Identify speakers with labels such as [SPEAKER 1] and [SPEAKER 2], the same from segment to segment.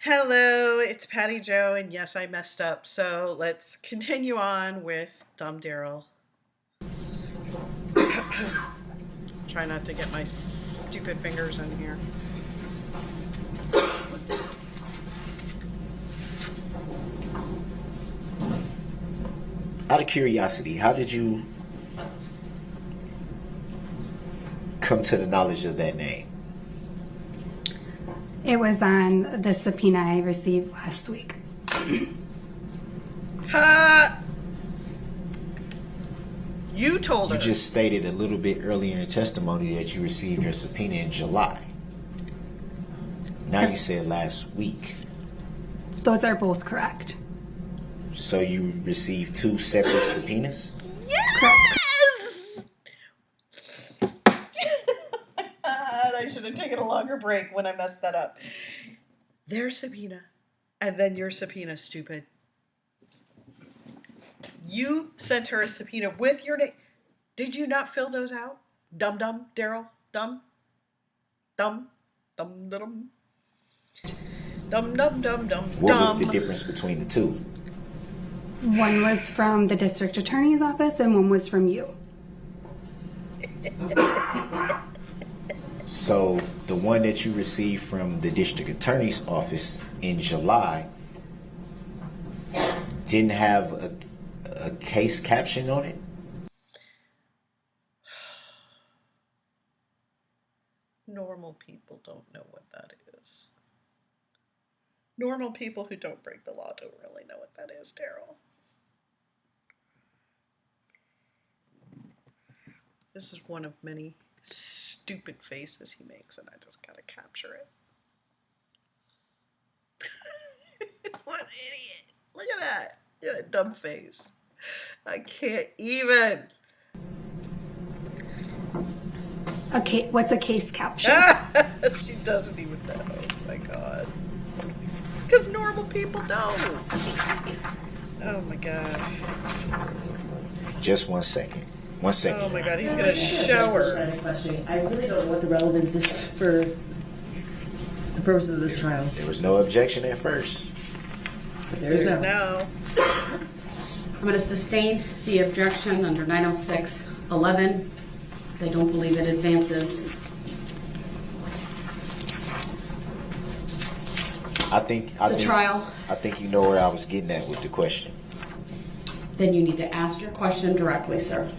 [SPEAKER 1] Hello, it's Patty Joe, and yes, I messed up. So let's continue on with Dumb Daryl. Try not to get my stupid fingers in here.
[SPEAKER 2] Out of curiosity, how did you come to the knowledge of that name?
[SPEAKER 3] It was on the subpoena I received last week.
[SPEAKER 1] You told her.
[SPEAKER 2] You just stated a little bit earlier in testimony that you received your subpoena in July. Now you said last week.
[SPEAKER 3] Those are both correct.
[SPEAKER 2] So you received two separate subpoenas?
[SPEAKER 1] Yes! I should have taken a longer break when I messed that up. Their subpoena, and then your subpoena, stupid. You sent her a subpoena with your name. Did you not fill those out? Dum Daryl, dum, dum, dum, dum, dum, dum, dum, dum.
[SPEAKER 2] What was the difference between the two?
[SPEAKER 3] One was from the district attorney's office and one was from you.
[SPEAKER 2] So the one that you received from the district attorney's office in July didn't have a case caption on it?
[SPEAKER 1] Normal people don't know what that is. Normal people who don't break the law don't really know what that is, Daryl. This is one of many stupid faces he makes, and I just gotta capture it. What an idiot. Look at that. Look at that dumb face. I can't even.
[SPEAKER 3] Okay, what's a case caption?
[SPEAKER 1] She doesn't even know. Oh my god. Because normal people don't. Oh my god.
[SPEAKER 2] Just 1 second. 1 second.
[SPEAKER 1] Oh my god, he's gonna show her.
[SPEAKER 4] I really don't know what the relevance is for the purposes of this trial.
[SPEAKER 2] There was no objection at first.
[SPEAKER 4] But there's
[SPEAKER 1] no.
[SPEAKER 5] I'm going to sustain the objection under 906.11 because I don't believe it advances.
[SPEAKER 2] I think
[SPEAKER 5] trial.
[SPEAKER 2] I think you know where I was getting at with the question.
[SPEAKER 5] Then you need to ask your question directly, sir.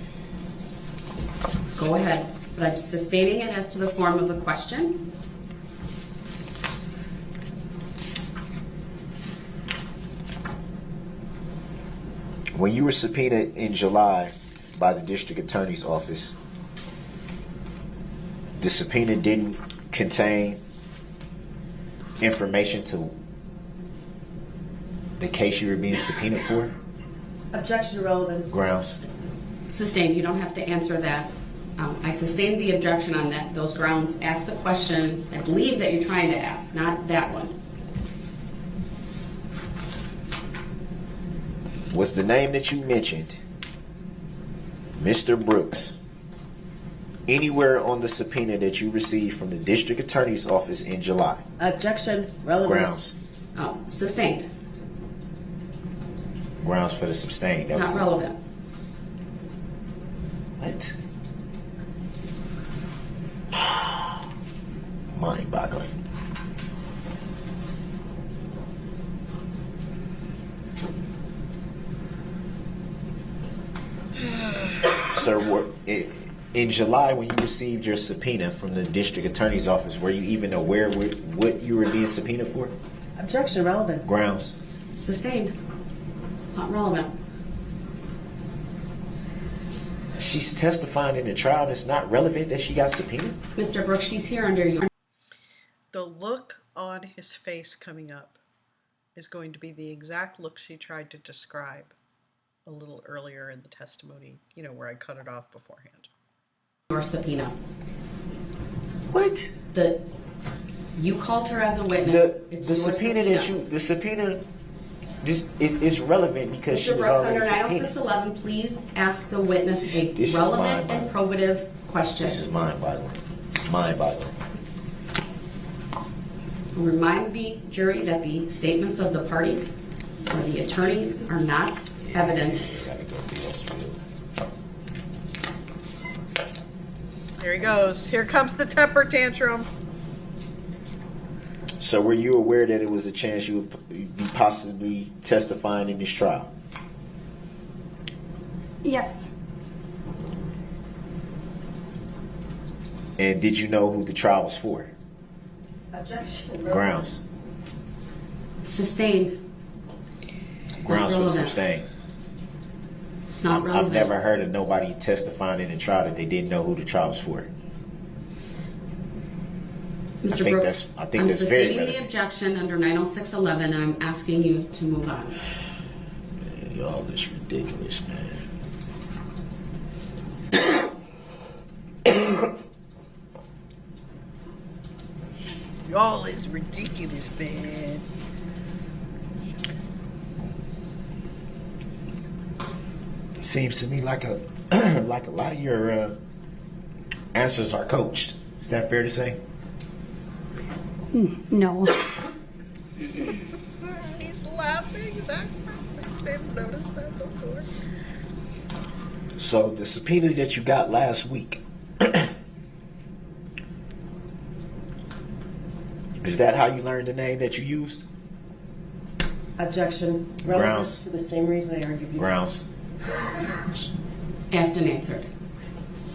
[SPEAKER 5] Go ahead. But I'm sustaining it as to the form of the question.
[SPEAKER 2] When you were subpoenaed in July by the district attorney's office, the subpoena didn't contain information to the case you were being subpoenaed for?
[SPEAKER 4] objection to relevance.
[SPEAKER 2] Grounds?
[SPEAKER 5] Sustained. You don't have to answer that. I sustained the objection on that. Those grounds. Ask the question I believe that you're trying to ask, not that one.
[SPEAKER 2] Was the name that you mentioned, Mr. Brooks, anywhere on the subpoena that you received from the district attorney's office in July?
[SPEAKER 4] Objection, relevance.
[SPEAKER 2] Grounds?
[SPEAKER 5] Sustained.
[SPEAKER 2] Grounds for the sustained. That
[SPEAKER 5] Not
[SPEAKER 2] was
[SPEAKER 5] relevant.
[SPEAKER 2] What? Mind-boggling. Sir, in July when you received your subpoena from the district attorney's office, were you even aware what you were being subpoenaed for?
[SPEAKER 4] Objection, relevance.
[SPEAKER 2] Grounds?
[SPEAKER 5] Sustained. Not relevant.
[SPEAKER 2] She's testifying in the trial and it's not relevant that she got subpoenaed?
[SPEAKER 5] Mr. Brooks, she's here under you.
[SPEAKER 1] The look on his face coming up is going to be the exact look she tried to describe a little earlier in the testimony, you know, where I cut it off beforehand.
[SPEAKER 5] Your subpoena.
[SPEAKER 2] What?
[SPEAKER 5] You called her as a witness.
[SPEAKER 2] The subpoena that you, the subpoena this is relevant because she
[SPEAKER 5] Mr.
[SPEAKER 2] was
[SPEAKER 5] Brooks,
[SPEAKER 2] already
[SPEAKER 5] under
[SPEAKER 2] subpoenaed.
[SPEAKER 5] 906.11, please ask the witness a
[SPEAKER 2] This is
[SPEAKER 5] relevant and
[SPEAKER 2] mind-boggling.
[SPEAKER 5] probative question.
[SPEAKER 2] This is mind-boggling. Mind-boggling.
[SPEAKER 5] I'll remind the jury that the statements of the parties or the attorneys are not evidence.
[SPEAKER 1] Here he goes. Here comes the temper tantrum.
[SPEAKER 2] So were you aware that it was a chance you would be possibly testifying in this trial?
[SPEAKER 3] Yes.
[SPEAKER 2] And did you know who the trial was for?
[SPEAKER 4] Objection.
[SPEAKER 2] Grounds.
[SPEAKER 5] Sustained.
[SPEAKER 2] Grounds for
[SPEAKER 5] relevant.
[SPEAKER 2] sustained.
[SPEAKER 5] It's not relevant.
[SPEAKER 2] I've never heard of nobody testifying in a trial that they didn't know who the trial was for.
[SPEAKER 5] Mr.
[SPEAKER 2] think
[SPEAKER 5] Brooks,
[SPEAKER 2] that's- I think
[SPEAKER 5] I'm
[SPEAKER 2] that's very
[SPEAKER 5] sustaining the
[SPEAKER 2] relevant.
[SPEAKER 5] objection under 906.11, and I'm asking you to move on.
[SPEAKER 2] Man, y'all, this ridiculous, man.
[SPEAKER 1] Y'all is ridiculous, man.
[SPEAKER 2] It seems to me like a like a lot of your answers are coached. Is that fair to say?
[SPEAKER 3] No.
[SPEAKER 1] He's laughing. I didn't notice that before.
[SPEAKER 2] So the subpoena that you got last week, is that how you learned the name that you used?
[SPEAKER 4] Objection.
[SPEAKER 2] Grounds.
[SPEAKER 4] Relevance for the same reason I argued before.
[SPEAKER 2] Grounds.
[SPEAKER 5] Asked and answered.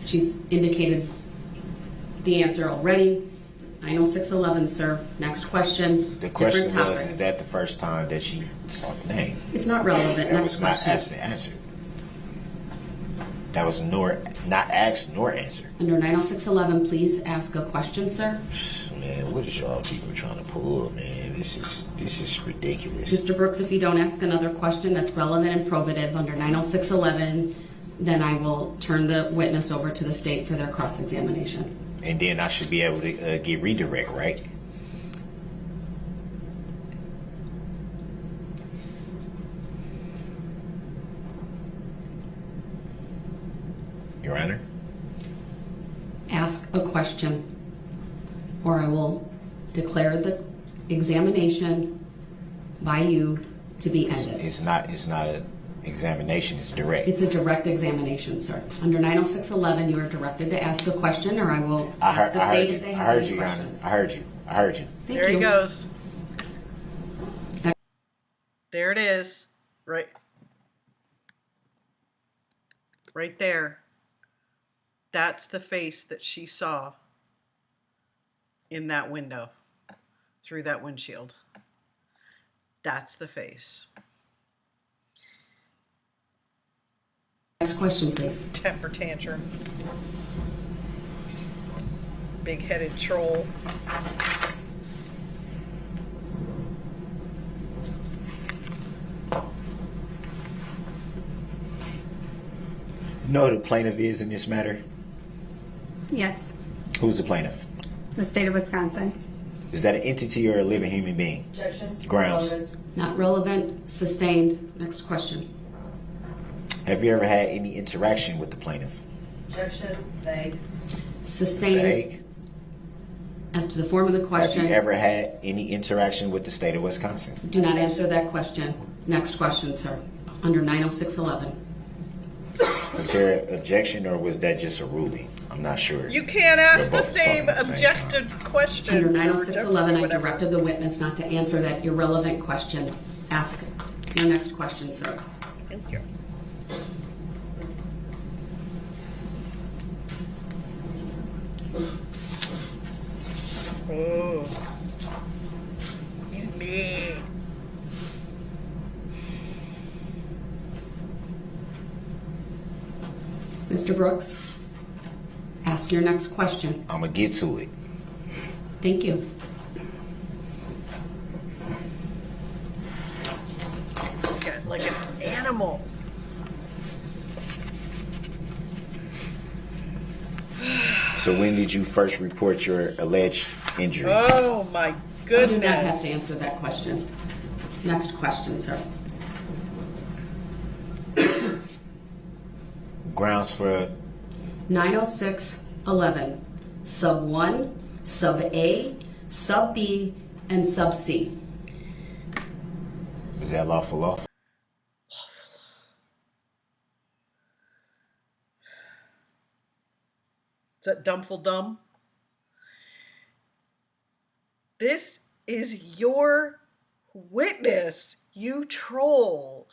[SPEAKER 5] She's indicated the answer already. 906.11, sir. Next question.
[SPEAKER 2] The question
[SPEAKER 5] Different topic.
[SPEAKER 2] was, is that the first time that she saw the name?
[SPEAKER 5] It's not relevant.
[SPEAKER 2] That
[SPEAKER 5] Next
[SPEAKER 2] was not
[SPEAKER 5] question.
[SPEAKER 2] asked and answered. That was not asked nor answered.
[SPEAKER 5] Under 906.11, please ask a question, sir.
[SPEAKER 2] Man, what is y'all people trying to pull, man? This is ridiculous.
[SPEAKER 5] Mr. Brooks, if you don't ask another question that's relevant and probative under 906.11, then I will turn the witness over to the state for their cross-examination.
[SPEAKER 2] And then I should be able to get redirect, right? Your Honor?
[SPEAKER 5] Ask a question, or I will declare the examination by you to be ended.
[SPEAKER 2] It's not an examination, it's direct.
[SPEAKER 5] It's a direct examination, sir. Under 906.11, you are directed to ask a question, or I will ask the state if they have any
[SPEAKER 2] Your Honor.
[SPEAKER 5] questions.
[SPEAKER 2] I heard you.
[SPEAKER 5] Thank
[SPEAKER 1] There
[SPEAKER 5] you.
[SPEAKER 1] he goes. There it is. Right there. That's the face that she saw in that window, through that windshield. That's the face.
[SPEAKER 5] Next question, please.
[SPEAKER 1] Temper tantrum. Big-headed troll.
[SPEAKER 2] You know who the plaintiff is in this matter?
[SPEAKER 3] Yes.
[SPEAKER 2] Who's the plaintiff?
[SPEAKER 3] The state of Wisconsin.
[SPEAKER 2] Is that an entity or a living human being?
[SPEAKER 4] Objection.
[SPEAKER 2] Grounds.
[SPEAKER 4] Relevance.
[SPEAKER 5] Not relevant, sustained. Next question.
[SPEAKER 2] Have you ever had any interaction with the plaintiff?
[SPEAKER 4] Objection. Vague.
[SPEAKER 5] Sustained.
[SPEAKER 2] Vague.
[SPEAKER 5] As to the form of the
[SPEAKER 2] Have
[SPEAKER 5] question,
[SPEAKER 2] you ever had any interaction with the state of Wisconsin?
[SPEAKER 5] do not answer that question. Next question, sir. Under 906.11.
[SPEAKER 2] Was there an objection or was that just a ruling? I'm not sure.
[SPEAKER 1] You can't ask
[SPEAKER 2] They're
[SPEAKER 1] the
[SPEAKER 2] both
[SPEAKER 1] same
[SPEAKER 2] talking at the same
[SPEAKER 1] objective question.
[SPEAKER 5] Under
[SPEAKER 1] or
[SPEAKER 5] 906.11, I
[SPEAKER 1] whatever.
[SPEAKER 5] directed the witness not to answer that irrelevant question. Ask your next question, sir.
[SPEAKER 1] Thank you. Oh. He's mad.
[SPEAKER 5] Mr. Brooks, ask your next question.
[SPEAKER 2] I'm going to get to it.
[SPEAKER 5] Thank you.
[SPEAKER 1] Like an animal.
[SPEAKER 2] So when did you first report your alleged injury?
[SPEAKER 1] Oh my
[SPEAKER 5] You
[SPEAKER 1] goodness.
[SPEAKER 5] do not have to answer that question. Next question, sir.
[SPEAKER 2] Grounds for
[SPEAKER 5] 906.11, sub 1, sub A, sub B, and sub C.
[SPEAKER 2] Is that lawful?
[SPEAKER 1] Is that dumbful dumb? This is your witness, you troll.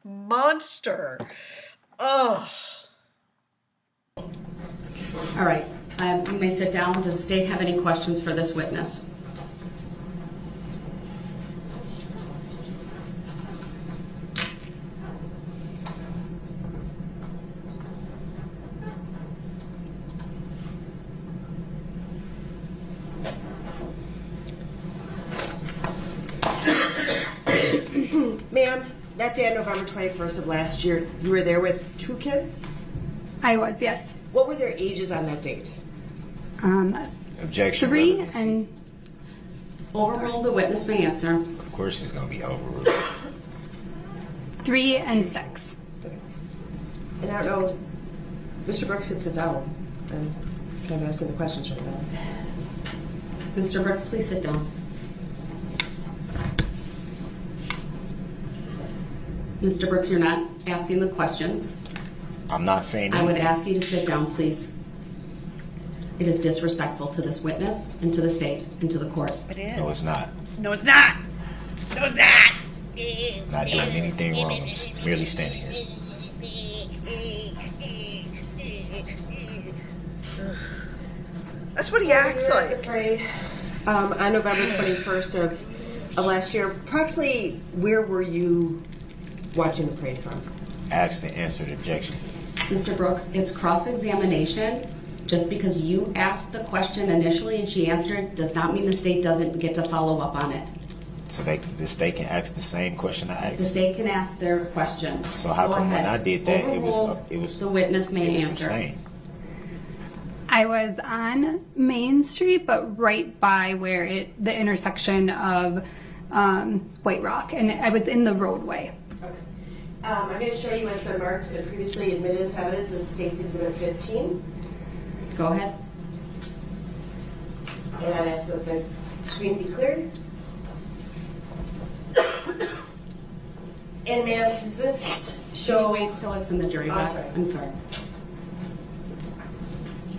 [SPEAKER 1] Monster. Ugh.
[SPEAKER 5] All right, you may sit down. Does the state have any questions for this witness?
[SPEAKER 4] Ma'am, that day on November 21st of last year, you were there with 2 kids?
[SPEAKER 3] I was, yes.
[SPEAKER 4] What were their ages on that date?
[SPEAKER 2] Objection.
[SPEAKER 3] 3
[SPEAKER 2] relevancy.
[SPEAKER 3] and
[SPEAKER 5] Overrule, the witness may answer.
[SPEAKER 2] Of course it's going to be overruled.
[SPEAKER 3] 3 and 6.
[SPEAKER 4] And I don't know, Mr. Brooks can sit down. I'm kind of asking the questions right now.
[SPEAKER 5] Mr. Brooks, please sit down. Mr. Brooks, you're not asking the questions.
[SPEAKER 2] I'm not saying
[SPEAKER 5] I would
[SPEAKER 2] anything.
[SPEAKER 5] ask you to sit down, please. It is disrespectful to this witness and to the state and to the court.
[SPEAKER 1] It is.
[SPEAKER 2] No, it's not.
[SPEAKER 1] No, it's not. No, it's not.
[SPEAKER 2] Not doing anything wrong. I'm just merely standing here.
[SPEAKER 1] That's what he acts
[SPEAKER 4] You were at the
[SPEAKER 1] like.
[SPEAKER 4] parade on November 21st of last year. Approximately where were you watching the parade from?
[SPEAKER 2] Asked and answered objection.
[SPEAKER 5] Mr. Brooks, it's cross-examination. Just because you asked the question initially and she answered does not mean the state doesn't get to follow up on it.
[SPEAKER 2] So the state can ask the same question I
[SPEAKER 5] The
[SPEAKER 2] asked.
[SPEAKER 5] state can ask their questions.
[SPEAKER 2] So how
[SPEAKER 5] Go
[SPEAKER 2] come when
[SPEAKER 5] ahead.
[SPEAKER 2] I did that,
[SPEAKER 5] Overrule,
[SPEAKER 2] it was
[SPEAKER 5] the witness may
[SPEAKER 2] it was
[SPEAKER 5] answer.
[SPEAKER 2] sustained?
[SPEAKER 3] I was on Main Street, but right by where the intersection of White Rock, and I was in the roadway.
[SPEAKER 4] Okay. I'm going to show you what's been marked and previously admitted into evidence as State's Exhibit 15.
[SPEAKER 5] Go ahead.
[SPEAKER 4] And I'd ask that the screen be cleared. And ma'am, does this show...
[SPEAKER 5] Wait until it's in the jury
[SPEAKER 4] Oh,
[SPEAKER 5] box.
[SPEAKER 4] sorry.
[SPEAKER 5] I'm sorry.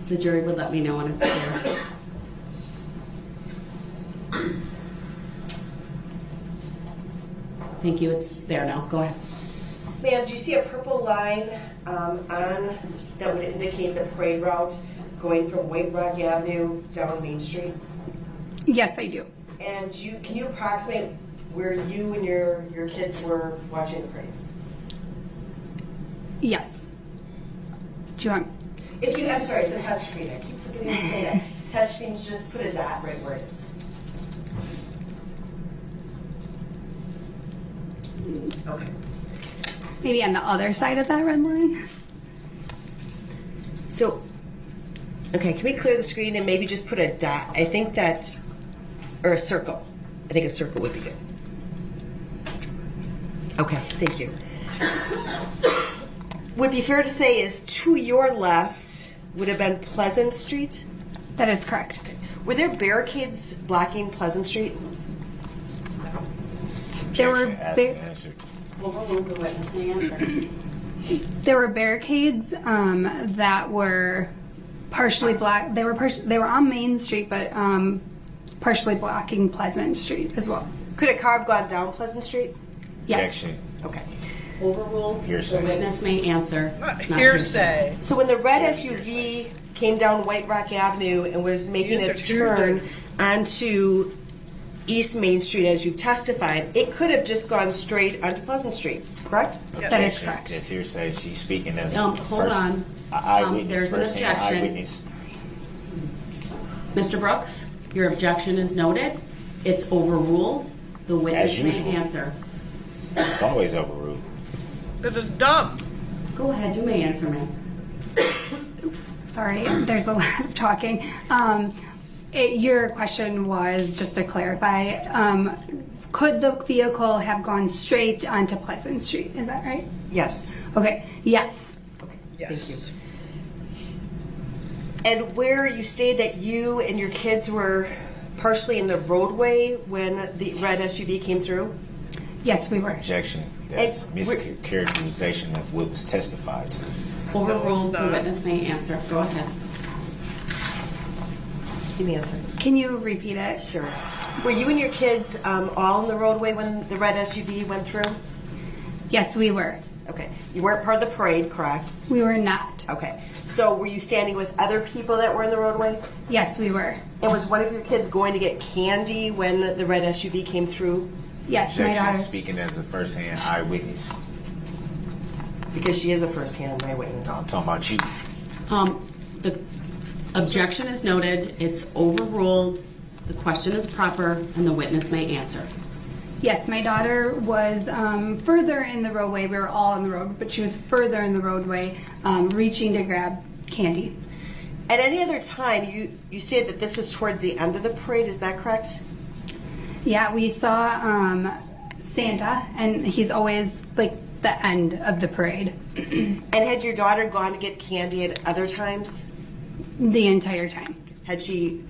[SPEAKER 5] The jury would let me know when it's there. Thank you. It's there now. Go ahead.
[SPEAKER 4] Ma'am, do you see a purple line on that would indicate the parade route going from White Rock Avenue down Main Street?
[SPEAKER 3] Yes, I do.
[SPEAKER 4] And can you approximate where you and your kids were watching the parade?
[SPEAKER 3] Yes. Do you want?
[SPEAKER 4] I'm sorry, it's a touch screen. I keep forgetting to say that. Touch screens, just put a dot right where it is. Okay.
[SPEAKER 3] Maybe on the other side of that red line?
[SPEAKER 4] So, okay, can we clear the screen and maybe just put a dot? I think that, or a circle. I think a circle would be good. Okay, thank you. Would be fair to say is to your left would have been Pleasant Street.
[SPEAKER 3] That is correct.
[SPEAKER 4] Were there barricades blocking Pleasant Street?
[SPEAKER 3] There were
[SPEAKER 2] Objection. Asked and answered.
[SPEAKER 5] Overrule, the witness may answer.
[SPEAKER 3] There were barricades that were partially black. They were on Main Street, but partially blocking Pleasant Street as well.
[SPEAKER 4] Could a car have gone down Pleasant Street?
[SPEAKER 3] Yes.
[SPEAKER 2] Objection.
[SPEAKER 4] Okay.
[SPEAKER 5] Overruled, the
[SPEAKER 2] Hearsay.
[SPEAKER 5] witness may answer. It's not
[SPEAKER 1] Hearsay.
[SPEAKER 4] So when the red SUV came down White Rock Avenue and was making
[SPEAKER 1] It's
[SPEAKER 4] its
[SPEAKER 1] a Tuesday.
[SPEAKER 4] turn onto East Main Street, as you testified, it could have just gone straight onto Pleasant Street, correct?
[SPEAKER 3] That is
[SPEAKER 2] Objection.
[SPEAKER 3] correct.
[SPEAKER 2] That's hearsay. She's speaking as
[SPEAKER 5] Hold on.
[SPEAKER 2] eyewitness,
[SPEAKER 5] There's an
[SPEAKER 2] first-hand
[SPEAKER 5] objection.
[SPEAKER 2] eyewitness.
[SPEAKER 5] Mr. Brooks, your objection is noted. It's overruled. The witness
[SPEAKER 2] As
[SPEAKER 5] may
[SPEAKER 2] usual.
[SPEAKER 5] answer.
[SPEAKER 2] It's always overruled.
[SPEAKER 1] This is dumb.
[SPEAKER 5] Go ahead, you may answer, ma'am.
[SPEAKER 3] Sorry, there's a lot of talking. Your question was, just to clarify, could the vehicle have gone straight onto Pleasant Street? Is that right?
[SPEAKER 4] Yes.
[SPEAKER 3] Okay, yes.
[SPEAKER 4] Okay.
[SPEAKER 1] Yes.
[SPEAKER 4] Thank you. And where you stated that you and your kids were partially in the roadway when the red SUV came through?
[SPEAKER 3] Yes, we were.
[SPEAKER 2] Objection. That's
[SPEAKER 4] And-
[SPEAKER 2] mischaracterization of what was testified to.
[SPEAKER 5] Overruled, the
[SPEAKER 1] not.
[SPEAKER 5] witness may answer. Go ahead.
[SPEAKER 4] Give me an answer.
[SPEAKER 3] Can you repeat it?
[SPEAKER 4] Sure. Were you and your kids all in the roadway when the red SUV went through?
[SPEAKER 3] Yes, we were.
[SPEAKER 4] Okay. You weren't part of the parade, correct?
[SPEAKER 3] We were not.
[SPEAKER 4] Okay. So were you standing with other people that were in the roadway?
[SPEAKER 3] Yes, we were.
[SPEAKER 4] And was one of your kids going to get candy when the red SUV came through?
[SPEAKER 3] Yes, my
[SPEAKER 2] Objection.
[SPEAKER 3] daughter.
[SPEAKER 2] Speaking as a first-hand eyewitness.
[SPEAKER 4] Because she is a first-hand eyewitness.
[SPEAKER 2] No, I'm talking about you.
[SPEAKER 5] The objection is noted, it's overruled, the question is proper, and the witness may answer.
[SPEAKER 3] Yes, my daughter was further in the roadway. We were all in the road, but she was further in the roadway, reaching to grab candy.
[SPEAKER 4] At any other time, you stated that this was towards the end of the parade, is that correct?
[SPEAKER 3] Yeah, we saw Santa, and he's always like the end of the parade.
[SPEAKER 4] And had your daughter gone to get candy at other times?
[SPEAKER 3] The entire time.
[SPEAKER 4] Had she,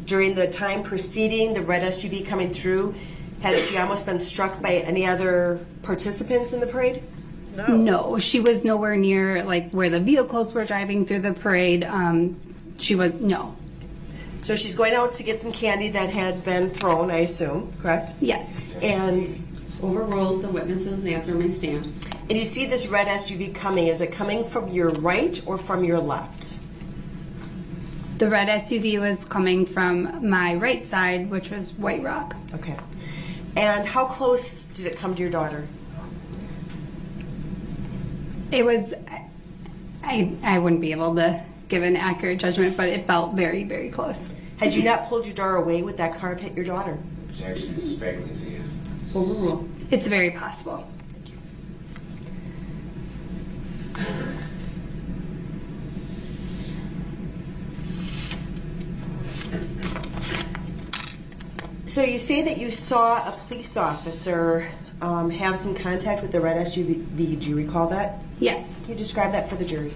[SPEAKER 4] during the time preceding the red SUV coming through, had she almost been struck by any other participants in the parade?
[SPEAKER 3] No, she was nowhere near like where the vehicles were driving through the parade. She was no.
[SPEAKER 4] So she's going out to get some candy that had been thrown, I assume, correct?
[SPEAKER 3] Yes.
[SPEAKER 4] And
[SPEAKER 5] Overruled, the witness's answer may stand.
[SPEAKER 4] you see this red SUV coming. Is it coming from your right or from your left?
[SPEAKER 3] The red SUV was coming from my right side, which was White Rock.
[SPEAKER 4] Okay. And how close did it come to your daughter?
[SPEAKER 3] It was, I wouldn't be able to give an accurate judgment, but it felt very, very close.
[SPEAKER 4] Had you not pulled your daughter away, would that car have hit your daughter?
[SPEAKER 2] Objection is speculative.
[SPEAKER 5] Overruled.
[SPEAKER 3] It's very possible.
[SPEAKER 4] So you say that you saw a police officer have some contact with the red SUV. Do you recall that?
[SPEAKER 3] Yes.
[SPEAKER 4] Can you describe that for the jury?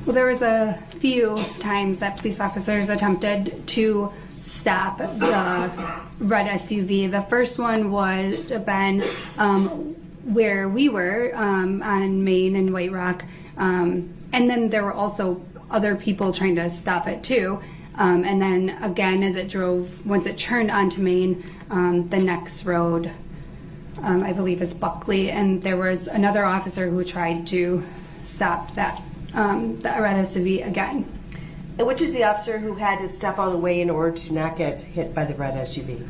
[SPEAKER 3] Well, there was a few times that police officers attempted to stop the red SUV. The first one would have been where we were on Main and White Rock. And then there were also other people trying to stop it too. And then again, as it drove, once it turned onto Main, the next road, I believe is Buckley. And there was another officer who tried to stop that the red SUV again.
[SPEAKER 4] And which is the officer who had to step out of the way in order to not get hit by the red SUV?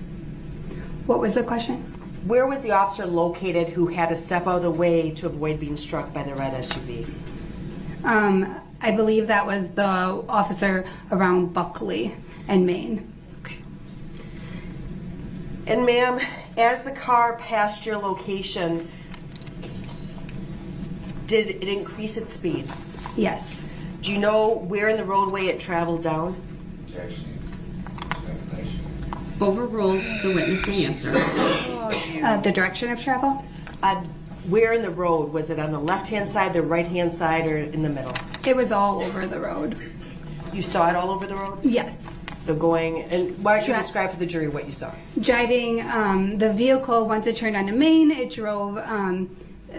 [SPEAKER 3] What was the question?
[SPEAKER 4] Where was the officer located who had to step out of the way to avoid being struck by the red SUV?
[SPEAKER 3] I believe that was the officer around Buckley and Maine.
[SPEAKER 4] Okay. And ma'am, as the car passed your location, did it increase its speed?
[SPEAKER 3] Yes.
[SPEAKER 4] Do you know where in the roadway it traveled down?
[SPEAKER 2] Objection. Speculation.
[SPEAKER 5] Overruled, the witness may answer.
[SPEAKER 3] The direction of travel?
[SPEAKER 4] Where in the road? Was it on the left-hand side, the right-hand side, or in the middle?
[SPEAKER 3] It was all over the road.
[SPEAKER 4] You saw it all over the road?
[SPEAKER 3] Yes.
[SPEAKER 4] So going, and why don't you
[SPEAKER 3] Dri-
[SPEAKER 4] describe for the jury what you saw?
[SPEAKER 3] Driving the vehicle, once it turned onto Main, it drove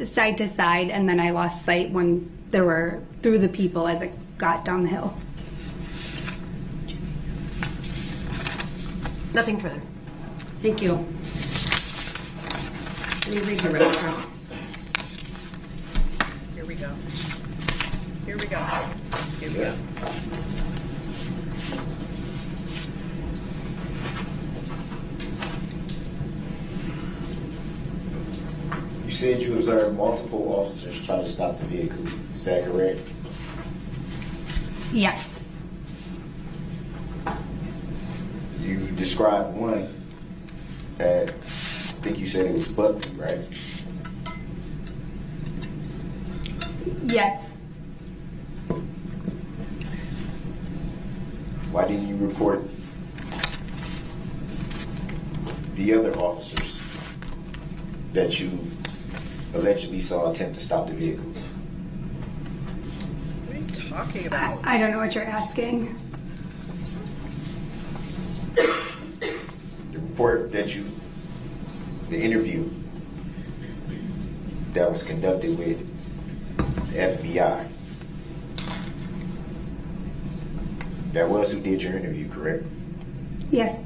[SPEAKER 3] side to side, and then I lost sight when there were through the people as it got down the hill.
[SPEAKER 4] Nothing further.
[SPEAKER 5] Thank you. Let me read the record.
[SPEAKER 1] Here we go. Here we go. Here we go.
[SPEAKER 2] You said you observed multiple officers try to stop the vehicle. Is that correct?
[SPEAKER 3] Yes.
[SPEAKER 2] You described one at, I think you said it was Buckley, right?
[SPEAKER 3] Yes.
[SPEAKER 2] Why didn't you report the other officers that you allegedly saw attempt to stop the vehicle?
[SPEAKER 1] What are you talking about?
[SPEAKER 3] I don't know what you're asking.
[SPEAKER 2] report the interview that was conducted with the FBI. That was who did your interview, correct?
[SPEAKER 3] Yes.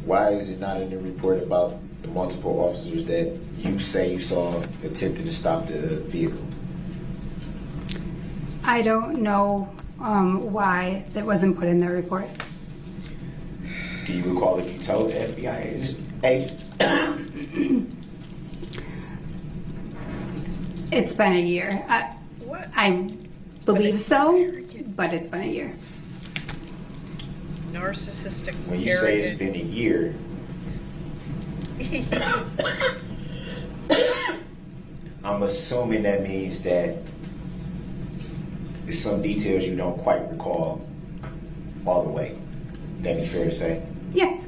[SPEAKER 2] Why is it not in the report about the multiple officers that you say you saw attempting to stop the vehicle?
[SPEAKER 3] I don't know why that wasn't put in the report.
[SPEAKER 2] Do you recall if you told the FBI agent?
[SPEAKER 3] It's been a year.
[SPEAKER 1] What?
[SPEAKER 3] I believe so, but it's been a year.
[SPEAKER 1] Narcissistic.
[SPEAKER 2] When you say it's been a year, I'm assuming that means that there's some details you don't quite recall all the way. Would that be fair to say?
[SPEAKER 3] Yes.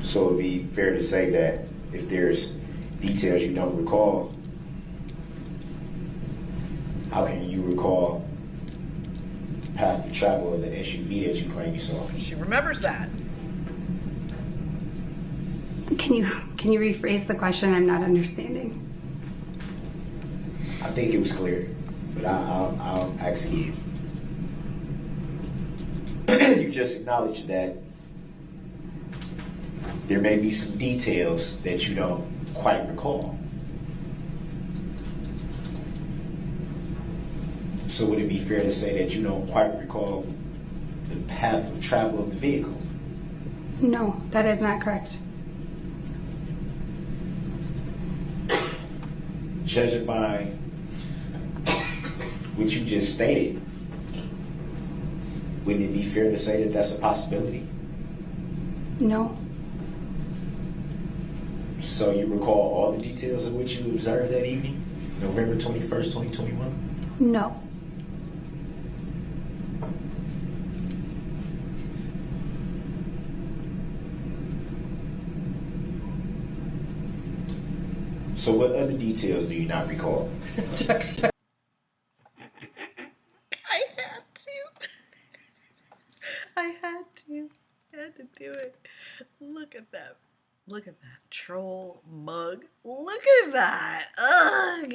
[SPEAKER 2] So it would be fair to say that if there's details you don't recall, how can you recall the path of travel of the SUV that you claim you saw?
[SPEAKER 1] She remembers that.
[SPEAKER 3] Can you rephrase the question? I'm not understanding.
[SPEAKER 2] I think it was clear, but I'll ask again. You just acknowledged that there may be some details that you don't quite recall. So would it be fair to say that you don't quite recall the path of travel of the vehicle?
[SPEAKER 3] No, that is not correct.
[SPEAKER 2] Judging by what you just stated, wouldn't it be fair to say that that's a possibility?
[SPEAKER 3] No.
[SPEAKER 2] So you recall all the details of what you observed that evening, November 21st, 2021?
[SPEAKER 3] No.
[SPEAKER 2] So what other details do you not recall?
[SPEAKER 1] I had to. I had to do it. Look at that. Look at that troll mug. Look at that. Ugh.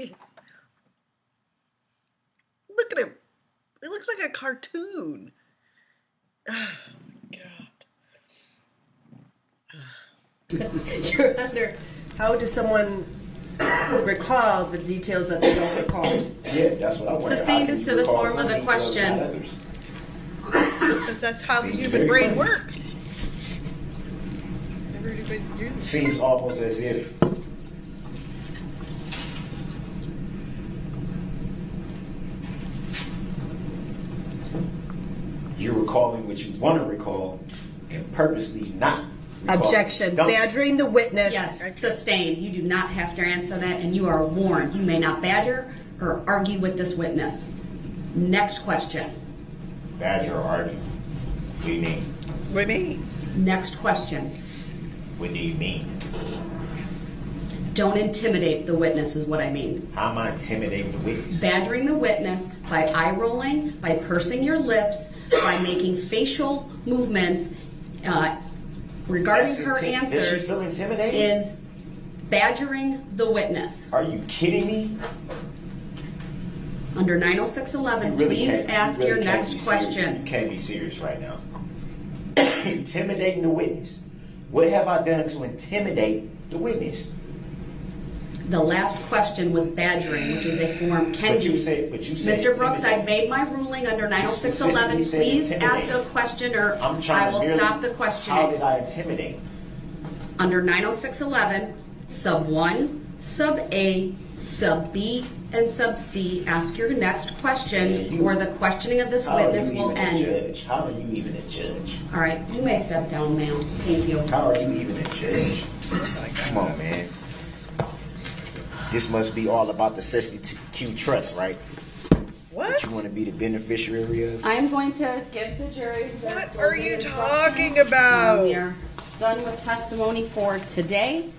[SPEAKER 1] Look at him. It looks like a cartoon. Oh my God.
[SPEAKER 4] Your Honor, how does someone recall the details that they don't recall?
[SPEAKER 2] Yeah, that's what I wanted.
[SPEAKER 5] Sustained is to the form of the question.
[SPEAKER 1] Because that's how the human brain works.
[SPEAKER 2] Seems almost as if you're recalling what you want to recall and purposely not recall.
[SPEAKER 4] Objection.
[SPEAKER 2] Don't.
[SPEAKER 4] Badgering the witness.
[SPEAKER 5] Yes, sustained. You do not have to answer that, and you are warned. You may not badger or argue with this witness. Next question.
[SPEAKER 2] Badger or argue. What do you mean?
[SPEAKER 1] What do you mean?
[SPEAKER 5] Next question.
[SPEAKER 2] What do you mean?
[SPEAKER 5] Don't intimidate the witness is what I mean.
[SPEAKER 2] How am I intimidating the witness?
[SPEAKER 5] Badgering the witness by eye rolling, by pursing your lips, by making facial movements regarding her
[SPEAKER 2] Does she
[SPEAKER 5] answers
[SPEAKER 2] feel intimidated?
[SPEAKER 5] is badgering the witness.
[SPEAKER 2] Are you kidding me?
[SPEAKER 5] Under 90611,
[SPEAKER 2] You really
[SPEAKER 5] please
[SPEAKER 2] can't- you
[SPEAKER 5] ask
[SPEAKER 2] really
[SPEAKER 5] your
[SPEAKER 2] can't
[SPEAKER 5] next
[SPEAKER 2] be serious.
[SPEAKER 5] question.
[SPEAKER 2] You can't be serious right now. Intimidating the witness. What have I done to intimidate the witness?
[SPEAKER 5] The last question was badgering, which is a form can
[SPEAKER 2] But you
[SPEAKER 5] be.
[SPEAKER 2] said
[SPEAKER 5] Mr. Brooks, I've made my ruling under 90611.
[SPEAKER 2] specifically said
[SPEAKER 5] Please
[SPEAKER 2] intimidate.
[SPEAKER 5] ask a question or
[SPEAKER 2] I'm trying
[SPEAKER 5] I will
[SPEAKER 2] to merely,
[SPEAKER 5] stop the
[SPEAKER 2] How
[SPEAKER 5] questioning.
[SPEAKER 2] did I intimidate?
[SPEAKER 5] Under 90611, sub 1, sub A, sub B, and sub C, ask your next question or the questioning of this
[SPEAKER 2] How are
[SPEAKER 5] witness
[SPEAKER 2] you
[SPEAKER 5] will
[SPEAKER 2] even a
[SPEAKER 5] end.
[SPEAKER 2] judge? How are you even a judge?
[SPEAKER 5] All right, you may step down, ma'am. Thank you.
[SPEAKER 2] How are you even a judge? Like, come on, man. This must be all about the 62 trust, right?
[SPEAKER 1] What?
[SPEAKER 2] that you want to be the beneficiary of?
[SPEAKER 5] I'm going to give the jury their
[SPEAKER 1] What are
[SPEAKER 5] closing
[SPEAKER 1] you
[SPEAKER 5] instructions.
[SPEAKER 1] talking about?
[SPEAKER 5] We are done with testimony for today.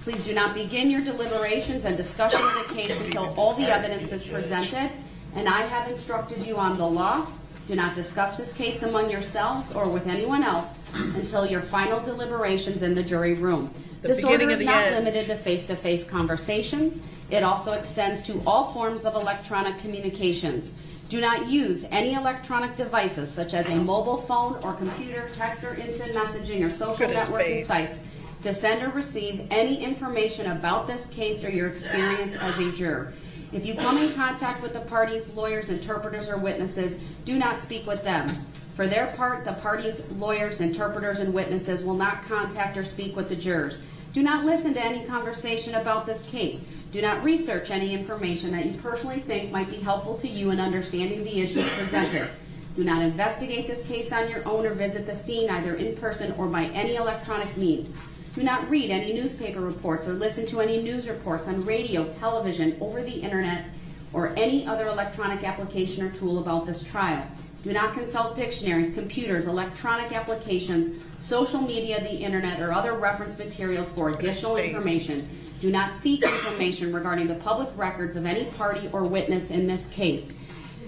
[SPEAKER 5] Please do not begin your deliberations and discussion of the case until all the evidence is presented, and I have instructed you on the law. Do not discuss this case among yourselves or with anyone else until your final deliberations in the jury room. This order is not limited to face-to-face conversations. It also extends to all forms of electronic communications. Do not use any electronic devices such as a mobile phone or computer, text or instant messaging or social networking sites to send or receive any information about this case or your experience as a juror. If you come in contact with the parties, lawyers, interpreters, or witnesses, do not speak with them. For their part, the parties, lawyers, interpreters, and witnesses will not contact or speak with the jurors. Do not listen to any conversation about this case. Do not research any information that you personally think might be helpful to you in understanding the issues presented. Do not investigate this case on your own or visit the scene either in person or by any electronic means. Do not read any newspaper reports or listen to any news reports on radio, television, over the internet, or any other electronic application or tool about this trial. Do not consult dictionaries, computers, electronic applications, social media, the internet, or other reference materials for additional information. Do not seek information regarding the public records of any party or witness in this case.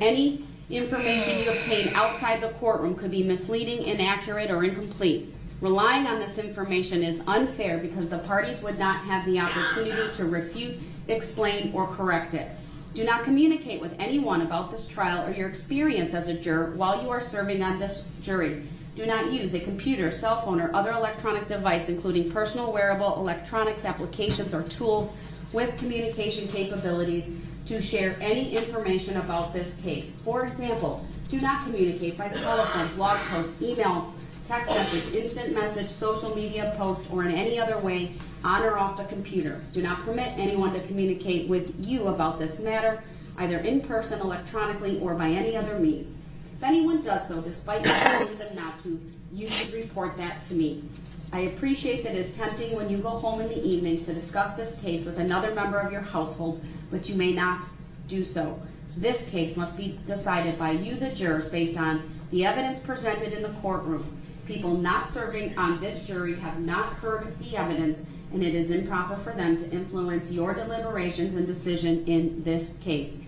[SPEAKER 5] Any information you obtain outside the courtroom could be misleading, inaccurate, or incomplete. Relying on this information is unfair because the parties would not have the opportunity to refute, explain, or correct it. Do not communicate with anyone about this trial or your experience as a juror while you are serving on this jury. Do not use a computer, cell phone, or other electronic device, including personal wearable electronics applications or tools with communication capabilities, to share any information about this case. For example, do not communicate by telephone, blog post, email, text message, instant message, social media post, or in any other way on or off the computer. Do not permit anyone to communicate with you about this matter, either in person, electronically, or by any other means. If anyone does so, despite you telling them not to, you should report that to me. I appreciate that it is tempting when you go home in the evening to discuss this case with another member of your household, but you may not do so. This case must be decided by you, the jurors, based on the evidence presented in the courtroom. People not serving on this jury have not heard the evidence, and it is improper for them to influence your deliberations and decision in this case.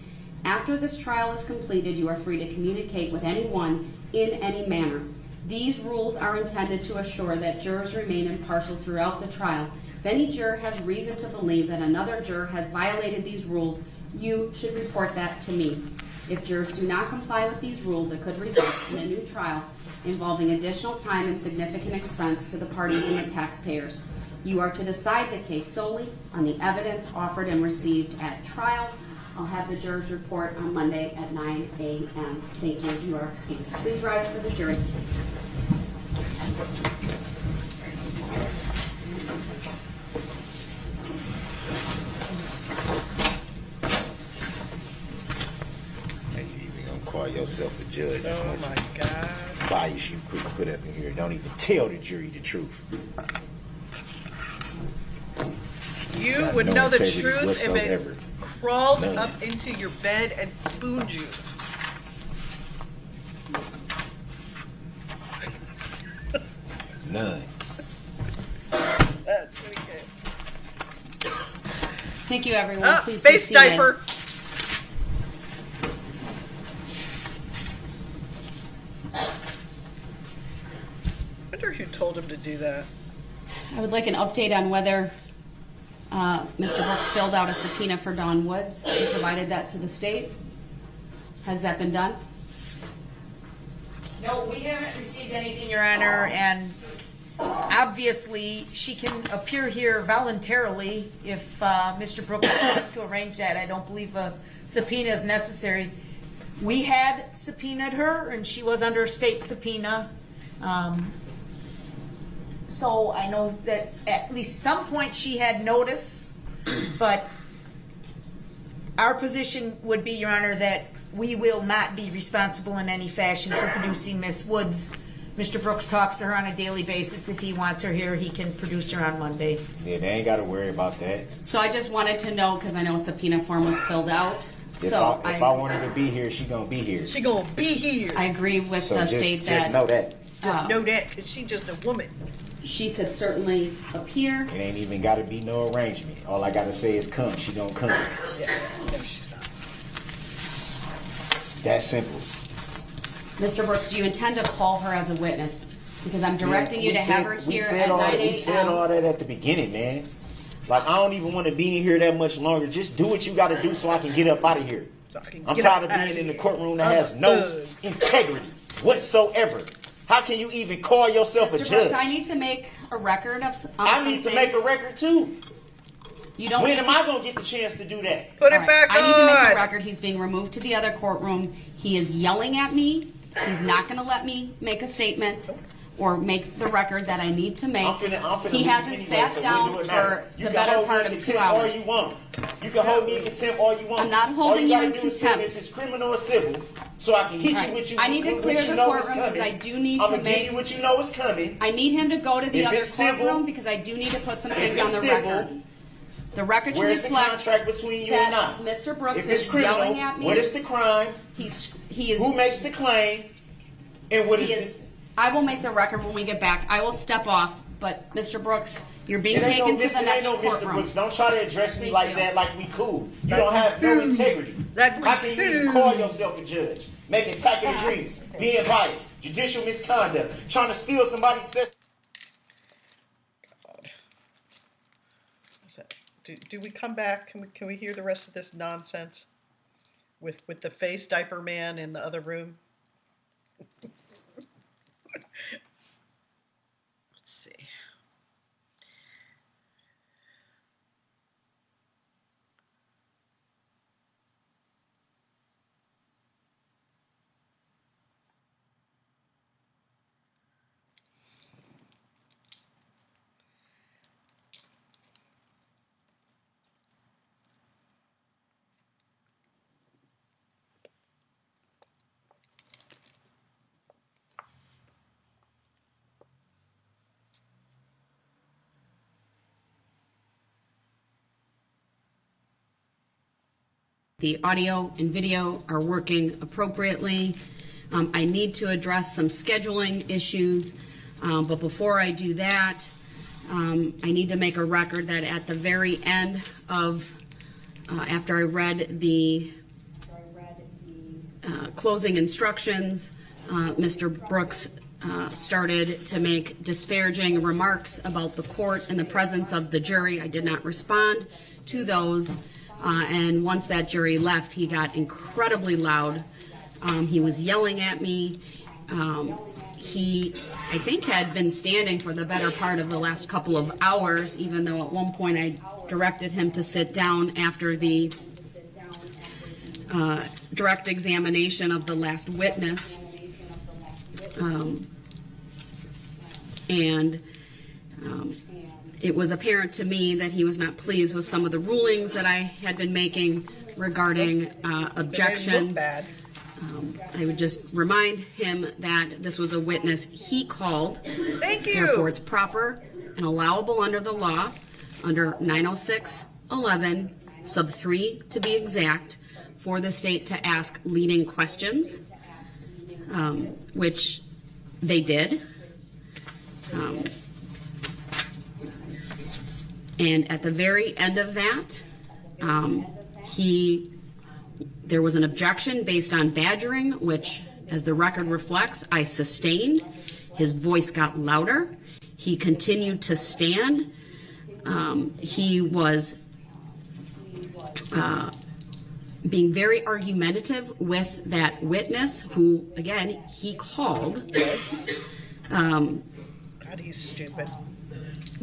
[SPEAKER 5] After this trial is completed, you are free to communicate with anyone in any manner. These rules are intended to assure that jurors remain impartial throughout the trial. If any juror has reason to believe that another juror has violated these rules, you should report that to me. If jurors do not comply with these rules, it could result in a new trial involving additional time and significant expense to the parties and the taxpayers. You are to decide the case solely on the evidence offered and received at trial. I'll have the jurors report on Monday at 9 a.m. Thank you. You are excused. Please rise for the jury.
[SPEAKER 2] Hey, you even gonna call yourself a judge?
[SPEAKER 1] Oh my God.
[SPEAKER 2] Bias you couldn't put up in here. Don't even tell the jury the truth.
[SPEAKER 1] You
[SPEAKER 2] Got
[SPEAKER 1] would
[SPEAKER 2] no
[SPEAKER 1] know the
[SPEAKER 2] integrity
[SPEAKER 1] truth if
[SPEAKER 2] whatsoever.
[SPEAKER 1] it crawled
[SPEAKER 2] None.
[SPEAKER 1] up into your bed and spooned you.
[SPEAKER 2] None.
[SPEAKER 1] That's pretty good.
[SPEAKER 5] Thank you, everyone.
[SPEAKER 1] Ah,
[SPEAKER 5] Please be
[SPEAKER 1] face
[SPEAKER 5] seated.
[SPEAKER 1] diaper. I wonder who told him to do that.
[SPEAKER 5] I would like an update on whether Mr. Brooks filled out a subpoena for Dawn Woods and provided that to the state. Has that been done?
[SPEAKER 6] No, we haven't received anything, Your Honor, and obviously she can appear here voluntarily if Mr. Brooks wants to arrange that. I don't believe a subpoena is necessary. We had subpoenaed her, and she was under state subpoena. So I know that at least some point she had notice, but our position would be, Your Honor, that we will not be responsible in any fashion for producing Miss Woods. Mr. Brooks talks to her on a daily basis. If he wants her here, he can produce her on Monday.
[SPEAKER 2] Yeah, they ain't got to worry about that.
[SPEAKER 5] So I just wanted to know, because I know a subpoena form was filled out,
[SPEAKER 2] If
[SPEAKER 5] So
[SPEAKER 2] I want her to be here, she gonna be here.
[SPEAKER 1] She gonna be here.
[SPEAKER 5] I agree with
[SPEAKER 2] So
[SPEAKER 5] the
[SPEAKER 2] just
[SPEAKER 5] state
[SPEAKER 2] know
[SPEAKER 5] that
[SPEAKER 2] that.
[SPEAKER 1] Just know that, because she just a woman.
[SPEAKER 5] she could certainly appear.
[SPEAKER 2] It ain't even gotta be no arrangement. All I gotta say is come. She gonna come.
[SPEAKER 1] Yeah, no, she's not.
[SPEAKER 2] That simple.
[SPEAKER 5] Mr. Brooks, do you intend to call her as a witness? Because I'm directing you to have her here at 9
[SPEAKER 2] We said all
[SPEAKER 5] a.m.
[SPEAKER 2] that at the beginning, man. Like, I don't even want to be in here that much longer. Just do what you got to do so I can get up out of here.
[SPEAKER 1] So I can
[SPEAKER 2] I'm
[SPEAKER 1] get
[SPEAKER 2] tired
[SPEAKER 1] up
[SPEAKER 2] of
[SPEAKER 1] outta
[SPEAKER 2] being in the
[SPEAKER 1] here.
[SPEAKER 2] courtroom that
[SPEAKER 1] I'm
[SPEAKER 2] has
[SPEAKER 1] a
[SPEAKER 2] no
[SPEAKER 1] thug.
[SPEAKER 2] integrity whatsoever. How can you even call yourself a
[SPEAKER 5] Mr.
[SPEAKER 2] judge?
[SPEAKER 5] Brooks, I need to make a record of some
[SPEAKER 2] I need to
[SPEAKER 5] things.
[SPEAKER 2] make a record too.
[SPEAKER 5] You don't
[SPEAKER 2] When
[SPEAKER 5] need
[SPEAKER 2] am
[SPEAKER 5] to-
[SPEAKER 2] I going to get the chance to do that?
[SPEAKER 1] Put it
[SPEAKER 5] All right,
[SPEAKER 1] back
[SPEAKER 5] I need to make a
[SPEAKER 1] on.
[SPEAKER 5] record. He's being removed to the other courtroom. He is yelling at me. He's not going to let me make a statement or make the record that I need to make.
[SPEAKER 2] I'm finna
[SPEAKER 5] He
[SPEAKER 2] leave
[SPEAKER 5] hasn't
[SPEAKER 2] anyway,
[SPEAKER 5] sat
[SPEAKER 2] so
[SPEAKER 5] down
[SPEAKER 2] what do it
[SPEAKER 5] for
[SPEAKER 2] matter?
[SPEAKER 5] the
[SPEAKER 2] You can
[SPEAKER 5] better
[SPEAKER 2] hold me
[SPEAKER 5] part
[SPEAKER 2] in
[SPEAKER 5] of 2
[SPEAKER 2] contempt all
[SPEAKER 5] hours.
[SPEAKER 2] you want. You can hold me in contempt all you want.
[SPEAKER 5] I'm not
[SPEAKER 2] All
[SPEAKER 5] holding you
[SPEAKER 2] gotta
[SPEAKER 5] in
[SPEAKER 2] do is tell me
[SPEAKER 5] contempt.
[SPEAKER 2] if it's criminal or civil, so I can hit
[SPEAKER 5] Right.
[SPEAKER 2] you with you.
[SPEAKER 5] I need to
[SPEAKER 2] with
[SPEAKER 5] clear
[SPEAKER 2] what you
[SPEAKER 5] the
[SPEAKER 2] know is
[SPEAKER 5] courtroom because
[SPEAKER 2] coming.
[SPEAKER 5] I do need
[SPEAKER 2] I'm
[SPEAKER 5] to
[SPEAKER 2] gonna
[SPEAKER 5] make-
[SPEAKER 2] give you what you know is coming.
[SPEAKER 5] I need him to go to the
[SPEAKER 2] If
[SPEAKER 5] other
[SPEAKER 2] it's civil-
[SPEAKER 5] courtroom because I do need to put some
[SPEAKER 2] if
[SPEAKER 5] things
[SPEAKER 2] it's
[SPEAKER 5] on the
[SPEAKER 2] civil,
[SPEAKER 5] record. The record should
[SPEAKER 2] Where's the
[SPEAKER 5] reflect
[SPEAKER 2] contract between you
[SPEAKER 5] that
[SPEAKER 2] and I?
[SPEAKER 5] Mr. Brooks
[SPEAKER 2] If it's
[SPEAKER 5] is
[SPEAKER 2] criminal,
[SPEAKER 5] yelling at me.
[SPEAKER 2] what is the crime?
[SPEAKER 5] He is.
[SPEAKER 2] Who makes the claim? And what
[SPEAKER 5] He
[SPEAKER 2] is
[SPEAKER 5] is.
[SPEAKER 2] the...
[SPEAKER 5] I will make the record when we get back. I will step off, but Mr. Brooks, you're being
[SPEAKER 2] It ain't
[SPEAKER 5] taken
[SPEAKER 2] no
[SPEAKER 5] to the next
[SPEAKER 2] Mr.
[SPEAKER 5] courtroom.
[SPEAKER 2] Brooks. Don't try to address me
[SPEAKER 5] Thank
[SPEAKER 2] like
[SPEAKER 5] you.
[SPEAKER 2] that, like we cool. You don't have no integrity.
[SPEAKER 1] Like we
[SPEAKER 2] How can you even
[SPEAKER 1] do.
[SPEAKER 2] call yourself a judge? Making tacit agreements, being biased, judicial misconduct, trying to steal somebody's system.
[SPEAKER 1] God. What's that? Do we come back? Can we hear the rest of this nonsense with the face diaper man in the other room? Let's see.
[SPEAKER 5] The audio and video are working appropriately. I need to address some scheduling issues, but before I do that, I need to make a record that at the very end of, after I read the closing instructions, Mr. Brooks started to make disparaging remarks about the court in the presence of the jury. I did not respond to those. And once that jury left, he got incredibly loud. He was yelling at me. He, I think, had been standing for the better part of the last couple of hours, even though at one point I directed him to sit down after the direct examination of the last witness. It was apparent to me that he was not pleased with some of the rulings that I had been making regarding objections.
[SPEAKER 1] Bad.
[SPEAKER 5] I would just remind him that this was a witness he called.
[SPEAKER 1] Thank you.
[SPEAKER 5] Therefore, it's proper and allowable under the law, under 906.11, sub 3 to be exact, for the state to ask leading questions, which they did. And at the very end of that, there was an objection based on badgering, which, as the record reflects, I sustained. His voice got louder. He continued to stand. He was being very argumentative with that witness, who, again, he called.
[SPEAKER 1] Yes. God, he's stupid.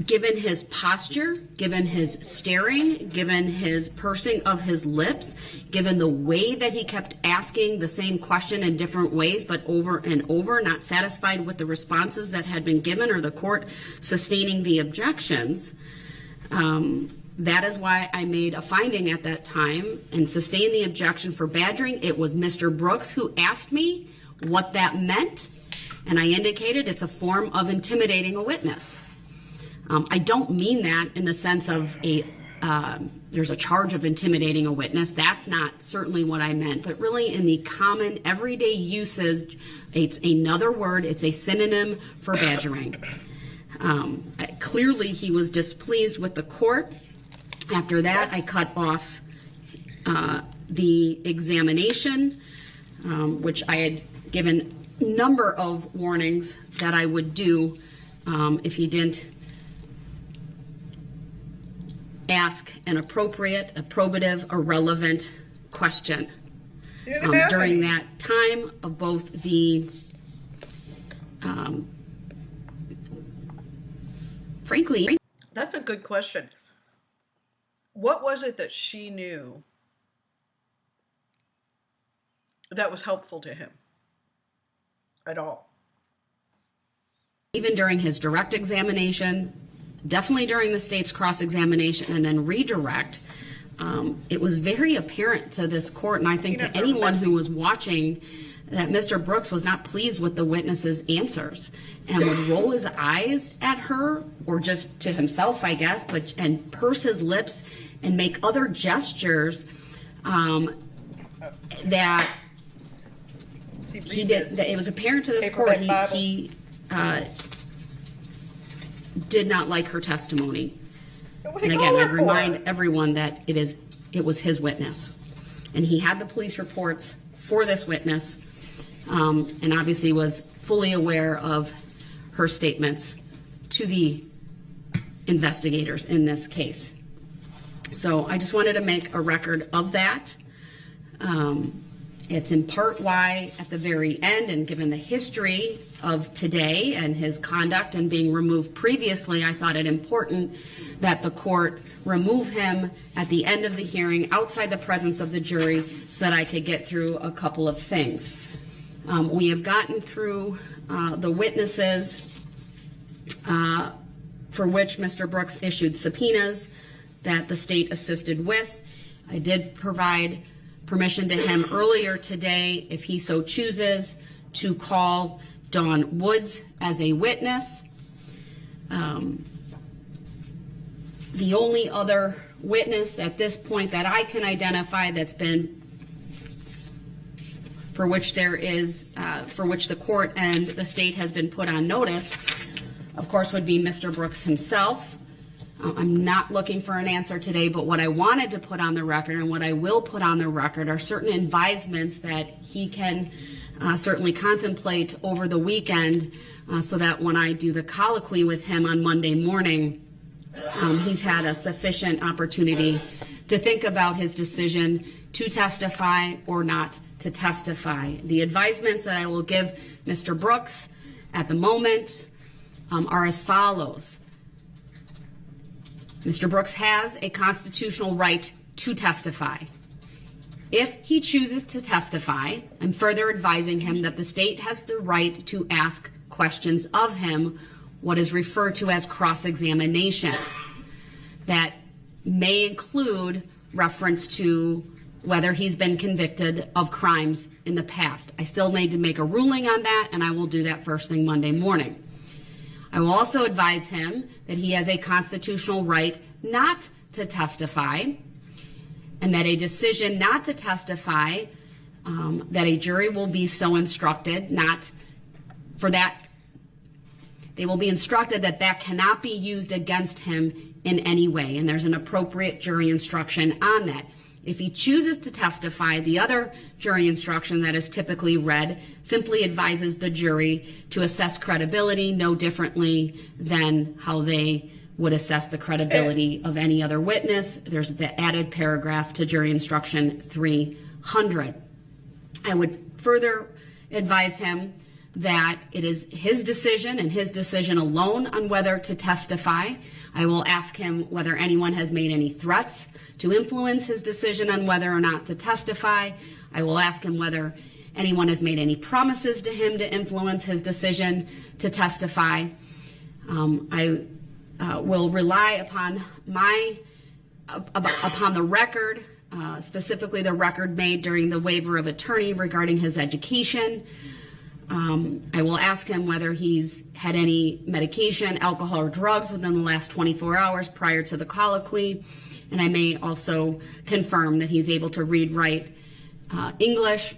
[SPEAKER 5] Given his posture, given his staring, given his pursing of his lips, given the way that he kept asking the same question in different ways, but over and over, not satisfied with the responses that had been given or the court sustaining the objections, that is why I made a finding at that time and sustained the objection for badgering. It was Mr. Brooks who asked me what that meant, and I indicated it's a form of intimidating a witness. I don't mean that in the sense of a there's a charge of intimidating a witness. That's not certainly what I meant, but really in the common everyday usage, it's another word, it's a synonym for badgering. Clearly he was displeased with the court. After that, I cut off the examination, which I had given a number of warnings that I would do if he didn't ask an appropriate, a probative, a relevant question. During that time of both the, frankly,
[SPEAKER 1] That's a good question. What was it that she knew that was helpful to him at all?
[SPEAKER 5] even during his direct examination, definitely during the state's cross-examination, and then redirect, it was very apparent to this court, and I think to anyone who was watching, that Mr. Brooks was not pleased with the witness's answers and would roll his eyes at her, or just to himself, I guess, and purse his lips and make other gestures that he did. That it was apparent to this court he did not like her testimony. And again, I'd remind everyone that it was his witness, and he had the police reports for this witness, and obviously was fully aware of her statements to the investigators in this case. So I just wanted to make a record of that. It's in part why at the very end, and given the history of today and his conduct and being removed previously, I thought it important that the court remove him at the end of the hearing outside the presence of the jury so that I could get through a couple of things. We have gotten through the witnesses for which Mr. Brooks issued subpoenas that the state assisted with. I did provide permission to him earlier today, if he so chooses, to call Dawn Woods as a witness. The only other witness at this point that I can identify that's been, for which the court and the state has been put on notice, of course, would be Mr. Brooks himself. I'm not looking for an answer today, but what I wanted to put on the record and what I will put on the record are certain advisements that he can certainly contemplate over the weekend, so that when I do the colloquy with him on Monday morning, he's had a sufficient opportunity to think about his decision to testify or not to testify. The advisements that I will give Mr. Brooks at the moment are as follows. Mr. Brooks has a constitutional right to testify. If he chooses to testify, I'm further advising him that the state has the right to ask questions of him, what is referred to as cross-examination. That may include reference to whether he's been convicted of crimes in the past. I still need to make a ruling on that, and I will do that first thing Monday morning. I will also advise him that he has a constitutional right not to testify, and that a decision not to testify, that a jury will be so instructed, not for that, they will be instructed that that cannot be used against him in any way, and there's an appropriate jury instruction on that. If he chooses to testify, the other jury instruction that is typically read simply advises the jury to assess credibility no differently than how they would assess the credibility of any other witness. There's the added paragraph to jury instruction 300. I would further advise him that it is his decision and his decision alone on whether to testify. I will ask him whether anyone has made any threats to influence his decision on whether or not to testify. I will ask him whether anyone has made any promises to him to influence his decision to testify. I will rely upon upon the record, specifically the record made during the waiver of attorney regarding his education. I will ask him whether he's had any medication, alcohol, or drugs within the last 24 hours prior to the colloquy. And I may also confirm that he's able to read, write English.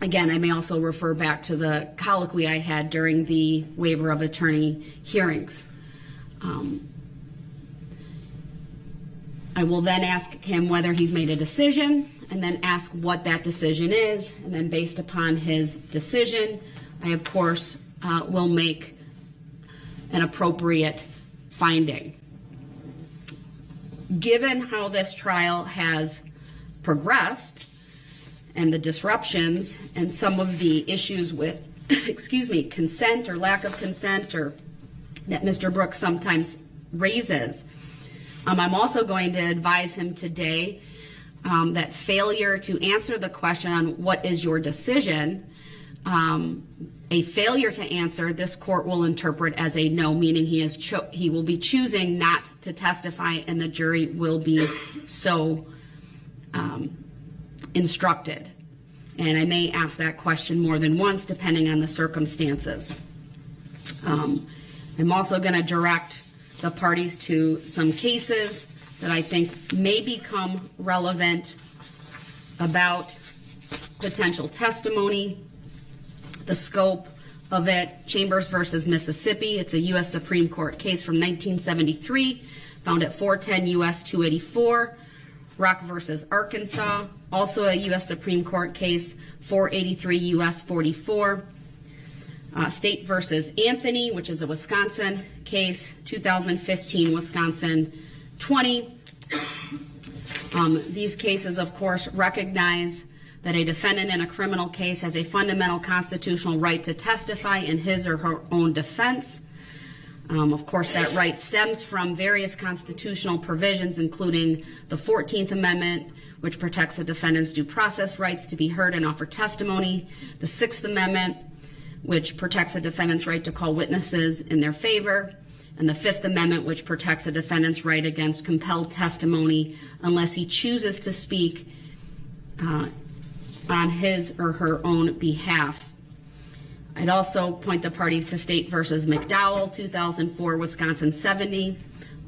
[SPEAKER 5] Again, I may also refer back to the colloquy I had during the waiver of attorney hearings. I will then ask him whether he's made a decision, and then ask what that decision is, and then based upon his decision, I of course will make an appropriate finding. Given how this trial has progressed and the disruptions and some of the issues with, excuse me, consent or lack of consent, or that Mr. Brooks sometimes raises, I'm also going to advise him today that failure to answer the question on what is your decision, a failure to answer, this court will interpret as a no, meaning he will be choosing not to testify, and the jury will be so instructed. And I may ask that question more than once depending on the circumstances. I'm also going to direct the parties to some cases that I think may become relevant about potential testimony, the scope of it. Chambers versus Mississippi, it's a U.S. Supreme Court case from 1973, found at 410 U.S. 284. Rock versus Arkansas, also a U.S. Supreme Court case, 483 U.S. 44. State versus Anthony, which is a Wisconsin case, 2015 Wisconsin 20. These cases, of course, recognize that a defendant in a criminal case has a fundamental constitutional right to testify in his or her own defense. Of course, that right stems from various constitutional provisions, including the 14th Amendment, which protects a defendant's due process rights to be heard and offer testimony, the 6th Amendment, which protects a defendant's right to call witnesses in their favor, and the 5th Amendment, which protects a defendant's right against compelled testimony unless he chooses to speak on his or her own behalf. I'd also point the parties to State versus McDowell, 2004 Wisconsin 70.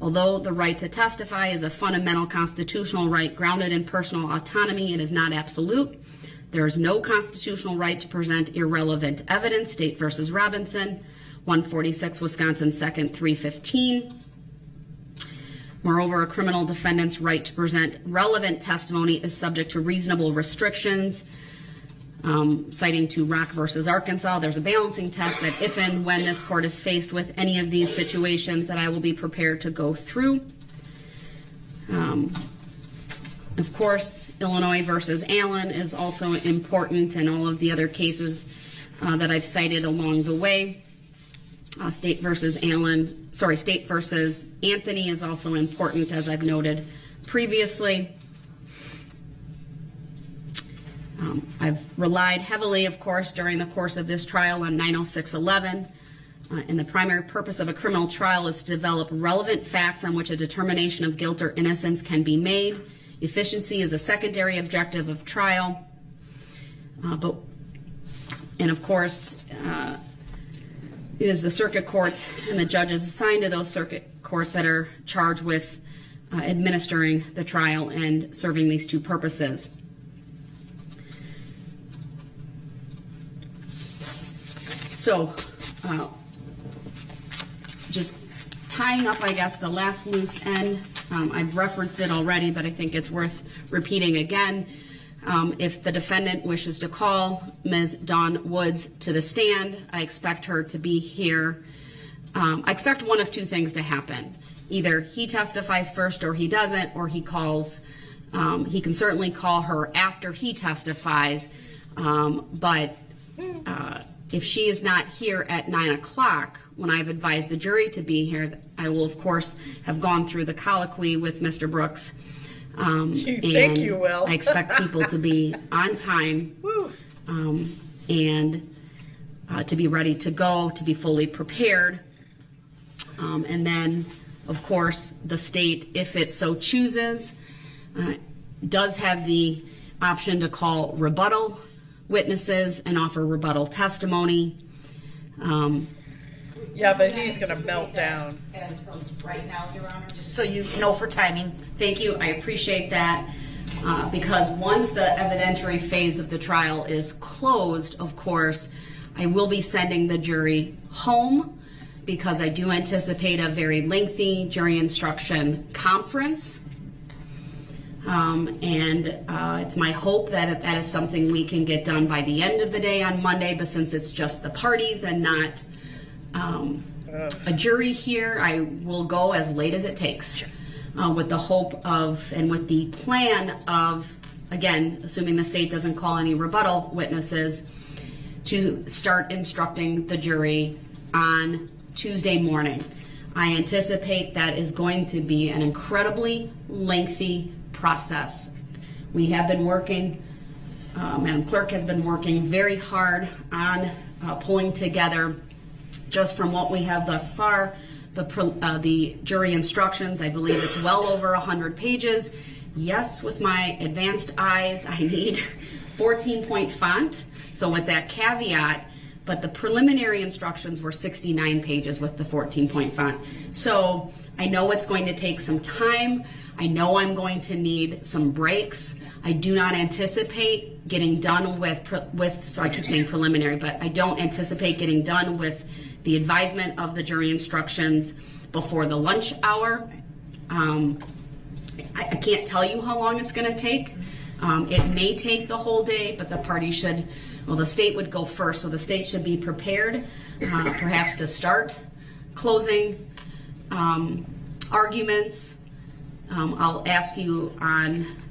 [SPEAKER 5] Although the right to testify is a fundamental constitutional right grounded in personal autonomy, it is not absolute. There is no constitutional right to present irrelevant evidence. State versus Robinson, 146 Wisconsin 2nd 315. Moreover, a criminal defendant's right to present relevant testimony is subject to reasonable restrictions. Citing to Rock versus Arkansas, there's a balancing test that if and when this court is faced with any of these situations that I will be prepared to go through. Of course, Illinois versus Allen is also important, and all of the other cases that I've cited along the way. State versus Anthony is also important, as I've noted previously. I've relied heavily, of course, during the course of this trial on 906.11, and the primary purpose of a criminal trial is to develop relevant facts on which a determination of guilt or innocence can be made. Efficiency is a secondary objective of trial, and of course, it is the circuit courts and the judges assigned to those circuit courts that are charged with administering the trial and serving these two purposes. So, just tying up, I guess, the last loose end. I've referenced it already, but I think it's worth repeating again. If the defendant wishes to call Ms. Dawn Woods to the stand, I expect her to be here. I expect one of two things to happen. Either he testifies first or he doesn't, or he calls. He can certainly call her after he testifies, but if she is not here at 9 o'clock, when I've advised the jury to be here, I will, of course, have gone through the colloquy with Mr. Brooks.
[SPEAKER 1] You think you will.
[SPEAKER 5] I expect people to be on time and to be ready to go, to be fully prepared. And then, of course, the state, if it so chooses, does have the option to call rebuttal, witnesses and offer rebuttal testimony.
[SPEAKER 1] Yeah, but he's going to melt down.
[SPEAKER 6] As of right now, Your Honor, just so you know for timing.
[SPEAKER 5] Thank you. I appreciate that. Because once the evidentiary phase of the trial is closed, of course, I will be sending the jury home because I do anticipate a very lengthy jury instruction conference. It's my hope that that is something we can get done by the end of the day on Monday, but since it's just the parties and not a jury here, I will go as late as it takes. With the hope of, and with the plan of, again, assuming the state doesn't call any rebuttal witnesses, to start instructing the jury on Tuesday morning. I anticipate that is going to be an incredibly lengthy process. We have been working, Madam Clerk has been working very hard on pulling together, just from what we have thus far, the jury instructions. I believe it's well over 100 pages. Yes, with my advanced eyes, I need 14-point font. So with that caveat, but the preliminary instructions were 69 pages with the 14-point font. So I know it's going to take some time. I know I'm going to need some breaks. I do not anticipate getting done with so I keep saying preliminary, but I don't anticipate getting done with the advisement of the jury instructions before the lunch hour. I can't tell you how long it's going to take. It may take the whole day, but the party should, well, the state would go first, so the state should be prepared perhaps to start closing arguments. I'll ask you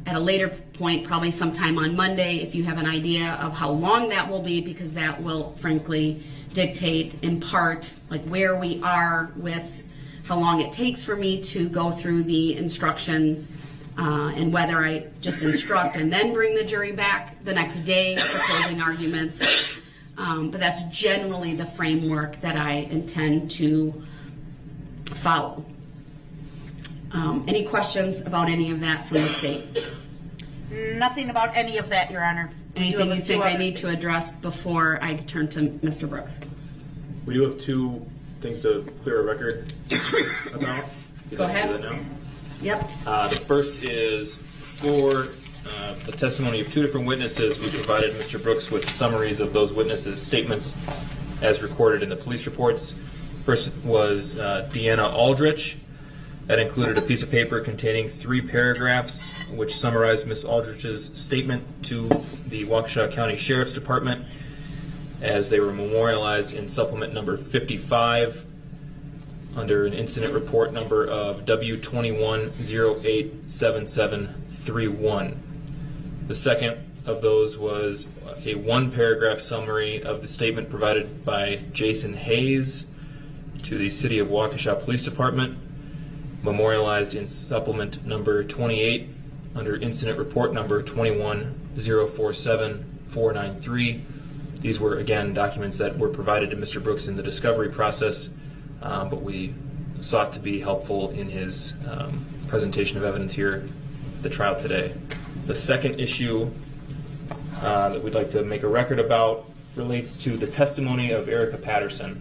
[SPEAKER 5] at a later point, probably sometime on Monday, if you have an idea of how long that will be, because that will frankly dictate in part like where we are with how long it takes for me to go through the instructions and whether I just instruct and then bring the jury back the next day for closing arguments. But that's generally the framework that I intend to follow. Any questions about any of that from the state?
[SPEAKER 6] Nothing about any of that, Your Honor.
[SPEAKER 5] Anything you think I need to address before I turn to Mr. Brooks?
[SPEAKER 7] We do have two things to clear a record about.
[SPEAKER 5] Go ahead.
[SPEAKER 7] Do that now?
[SPEAKER 5] Yep.
[SPEAKER 7] The first is for the testimony of two different witnesses. We provided Mr. Brooks with summaries of those witnesses' statements as recorded in the police reports. First was Deanna Aldrich. That included a piece of paper containing 3 paragraphs which summarized Ms. Aldrich's statement to the Waukesha County Sheriff's Department as they were memorialized in supplement number 55 under an incident report number of W21087731. The second of those was a 1-paragraph summary of the statement provided by Jason Hayes to the City of Waukesha Police Department, memorialized in supplement number 28 under incident report number 21047493. These were, again, documents that were provided to Mr. Brooks in the discovery process, but we sought to be helpful in his presentation of evidence here at the trial today. The second issue that we'd like to make a record about relates to the testimony of Erica Patterson.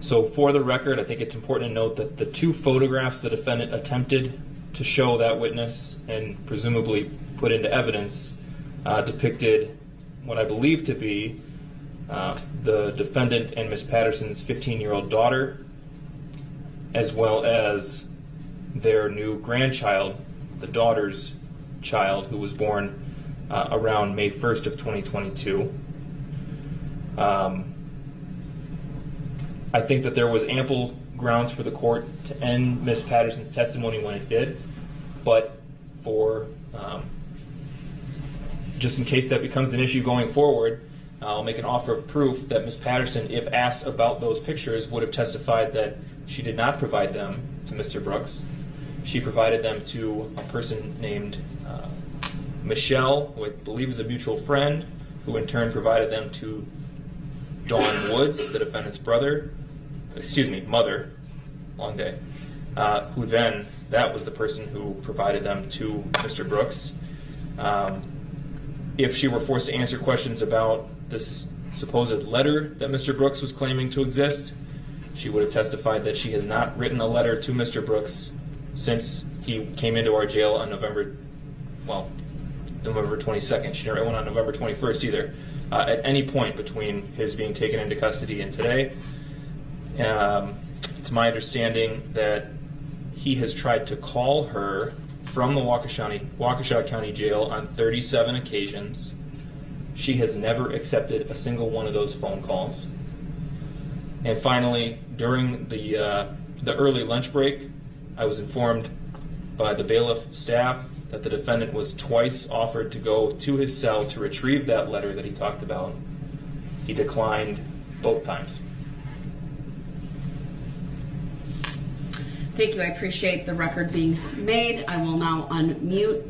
[SPEAKER 7] So for the record, I think it's important to note that the 2 photographs the defendant attempted to show that witness and presumably put into evidence depicted what I believe to be the defendant and Ms. Patterson's 15-year-old daughter, as well as their new grandchild, the daughter's child, who was born around May 1st of 2022. I think that there was ample grounds for the court to end Ms. Patterson's testimony when it did, but for just in case that becomes an issue going forward, I'll make an offer of proof that Ms. Patterson, if asked about those pictures, would have testified that she did not provide them to Mr. Brooks. She provided them to a person named Michelle, who I believe is a mutual friend, who in turn provided them to Dawn Woods, the defendant's mother, long day, who then, that was the person who provided them to Mr. Brooks. if she were forced to answer questions about this supposed letter that Mr. Brooks was claiming to exist, she would have testified that she has not written a letter to Mr. Brooks since he came into our jail on November 22nd. She didn't write one on November 21st either. At any point between his being taken into custody and today. It's my understanding that he has tried to call her from the Waukesha County Jail on 37 occasions. She has never accepted a single one of those phone calls. And finally, during the early lunch break, I was informed by the bailiff staff that the defendant was twice offered to go to his cell to retrieve that letter that he talked about. He declined both times.
[SPEAKER 5] Thank you. I appreciate the record being made. I will now unmute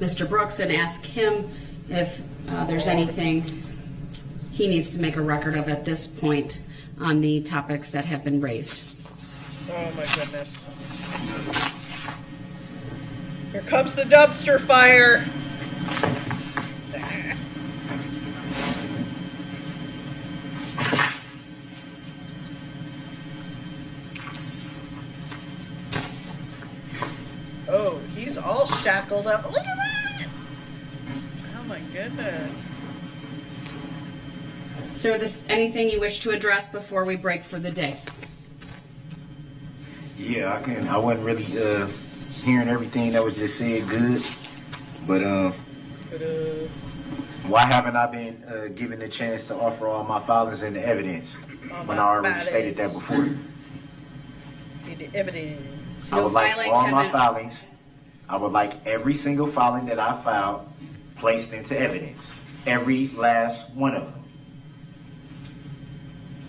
[SPEAKER 5] Mr. Brooks and ask him if there's anything he needs to make a record of at this point on the topics that have been raised.
[SPEAKER 1] Oh my goodness. Here comes the dumpster fire. Oh, he's all shackled up. Look at that! Oh my goodness.
[SPEAKER 5] So is there anything you wish to address before we break for the day?
[SPEAKER 2] Yeah, I can. I wasn't really hearing everything that was just said good, but why haven't I been given the chance to offer all my filings and the evidence when I already stated that before?
[SPEAKER 1] The evidence.
[SPEAKER 2] I would like all my filings. I would like every single filing that I filed placed into evidence. Every last one of them.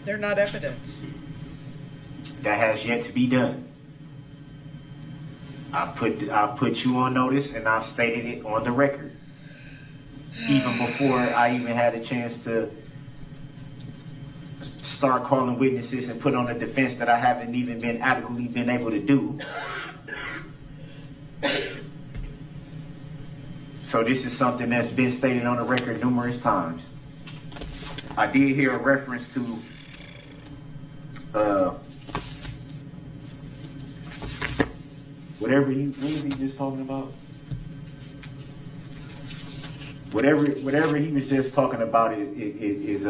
[SPEAKER 1] They're not evidence.
[SPEAKER 2] That has yet to be done. I've put you on notice and I've stated it on the record. Even before I even had a chance to start calling witnesses and put on a defense that I haven't even been adequately been able to do. So this is something that's been stated on the record numerous times. I did hear a reference to what was he just talking about? Whatever he was just talking about is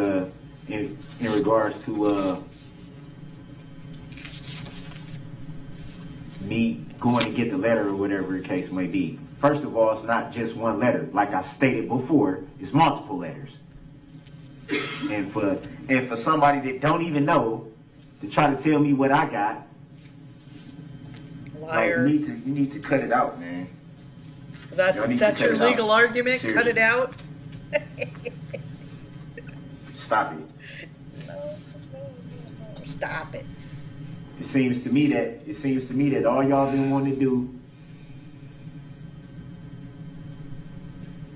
[SPEAKER 2] in regards to me going to get the letter or whatever the case may be. First of all, it's not just one letter. Like I stated before, it's multiple letters. And for somebody that don't even know to try to tell me what I got,
[SPEAKER 1] liar.
[SPEAKER 2] Like, you need to cut it out, man.
[SPEAKER 1] That's your legal argument? Seriously. Cut it out?
[SPEAKER 2] Stop it.
[SPEAKER 1] No. Stop it.
[SPEAKER 2] It seems to me that all y'all been wanting to do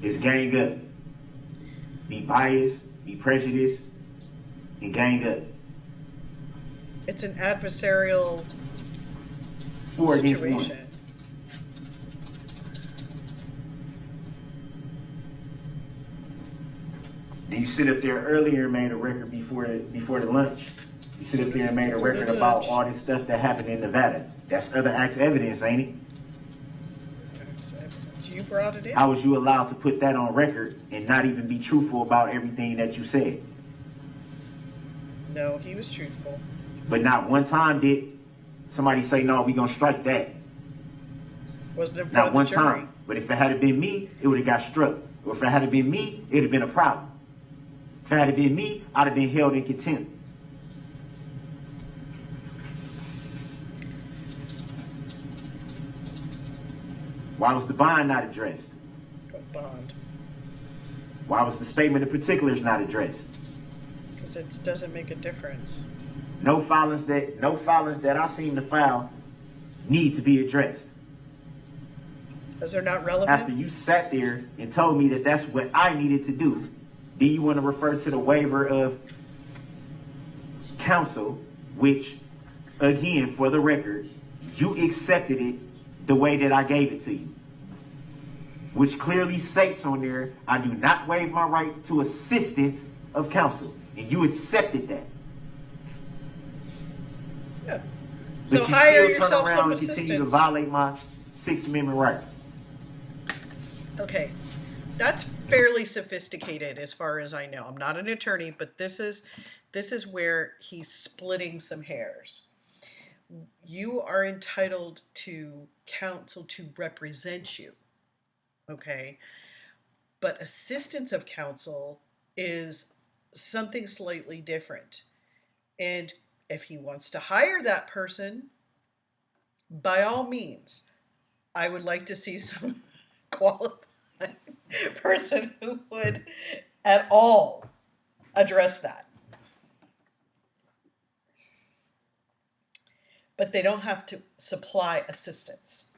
[SPEAKER 2] is gang up. Be biased, be prejudiced, and gang up.
[SPEAKER 1] It's an adversarial situation.
[SPEAKER 2] Then you sit up there earlier and made a record before the lunch. You sit up there and made a record about all this stuff that happened in Nevada. That's other acts of evidence, ain't it?
[SPEAKER 1] You brought it in.
[SPEAKER 2] How was you allowed to put that on record and not even be truthful about everything that you said?
[SPEAKER 1] No, he was truthful.
[SPEAKER 2] But not one time did somebody say, no, we're going to strike that.
[SPEAKER 1] Wasn't in front
[SPEAKER 2] not
[SPEAKER 1] of the
[SPEAKER 2] one
[SPEAKER 1] jury.
[SPEAKER 2] time. But if it had been me, it would have got struck. Or if it had been me, it would have been a problem. If it had been me, I'd have been held in contempt. Why was the bond not addressed?
[SPEAKER 1] What bond?
[SPEAKER 2] Why was the statement of particulars not addressed?
[SPEAKER 1] Because it doesn't make a difference.
[SPEAKER 2] No filings that I seem to file need to be addressed.
[SPEAKER 1] Because they're not relevant?
[SPEAKER 2] After you sat there and told me that that's what I needed to do, do you want to refer to the waiver of counsel, which, again, for the record, you accepted it the way that I gave it to you. which clearly states on there, I do not waive my right to assistance of counsel. And you accepted that.
[SPEAKER 1] Yeah.
[SPEAKER 2] But
[SPEAKER 1] So
[SPEAKER 2] you
[SPEAKER 1] hire
[SPEAKER 2] still turn
[SPEAKER 1] yourself
[SPEAKER 2] around
[SPEAKER 1] some
[SPEAKER 2] and continue to
[SPEAKER 1] assistance.
[SPEAKER 2] violate my Sixth Amendment right.
[SPEAKER 1] Okay, that's fairly sophisticated as far as I know. I'm not an attorney, but this is where he's splitting some hairs. You are entitled to counsel to represent you, okay? But assistance of counsel is something slightly different. And if he wants to hire that person, by all means, I would like to see some qualified person who would at all address that. But they don't have to supply assistance.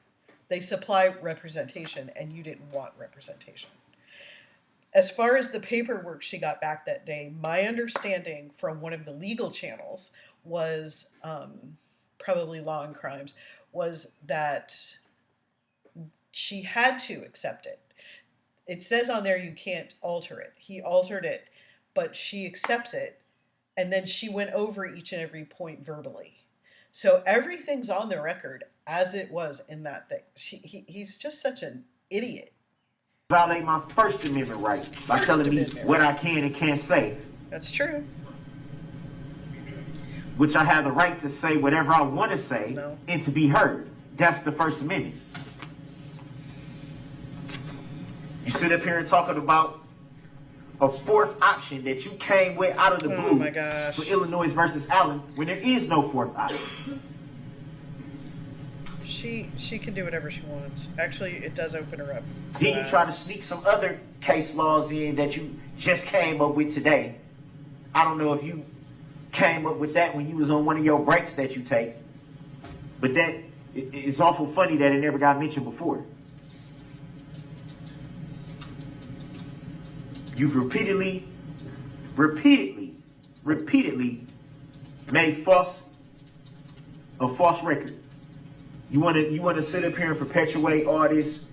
[SPEAKER 1] They supply representation, and you didn't want representation. As far as the paperwork she got back that day, my understanding from one of the legal channels was, probably Law and Crimes, was that she had to accept it. It says on there you can't alter it. He altered it, but she accepts it, and then she went over each and every point verbally. So everything's on the record as it was in that thing. He's just such an idiot.
[SPEAKER 2] Violate my First Amendment right by telling me what I can and can't say.
[SPEAKER 1] That's true.
[SPEAKER 2] Which I have the right to say whatever I want to say
[SPEAKER 1] No.
[SPEAKER 2] and to be heard. That's the First Amendment. You sit up here and talking about a fourth option that you came with out of the blue
[SPEAKER 1] my gosh.
[SPEAKER 2] for Illinois versus Allen when there is no fourth option.
[SPEAKER 1] She can do whatever she wants. Actually, it does open her up.
[SPEAKER 2] Then you try to sneak some other case laws in that you just came up with today. I don't know if you came up with that when you was on one of your breaks that you take, but that it's awful funny that it never got mentioned before. You've repeatedly made a false record. You want to sit up here and perpetuate all this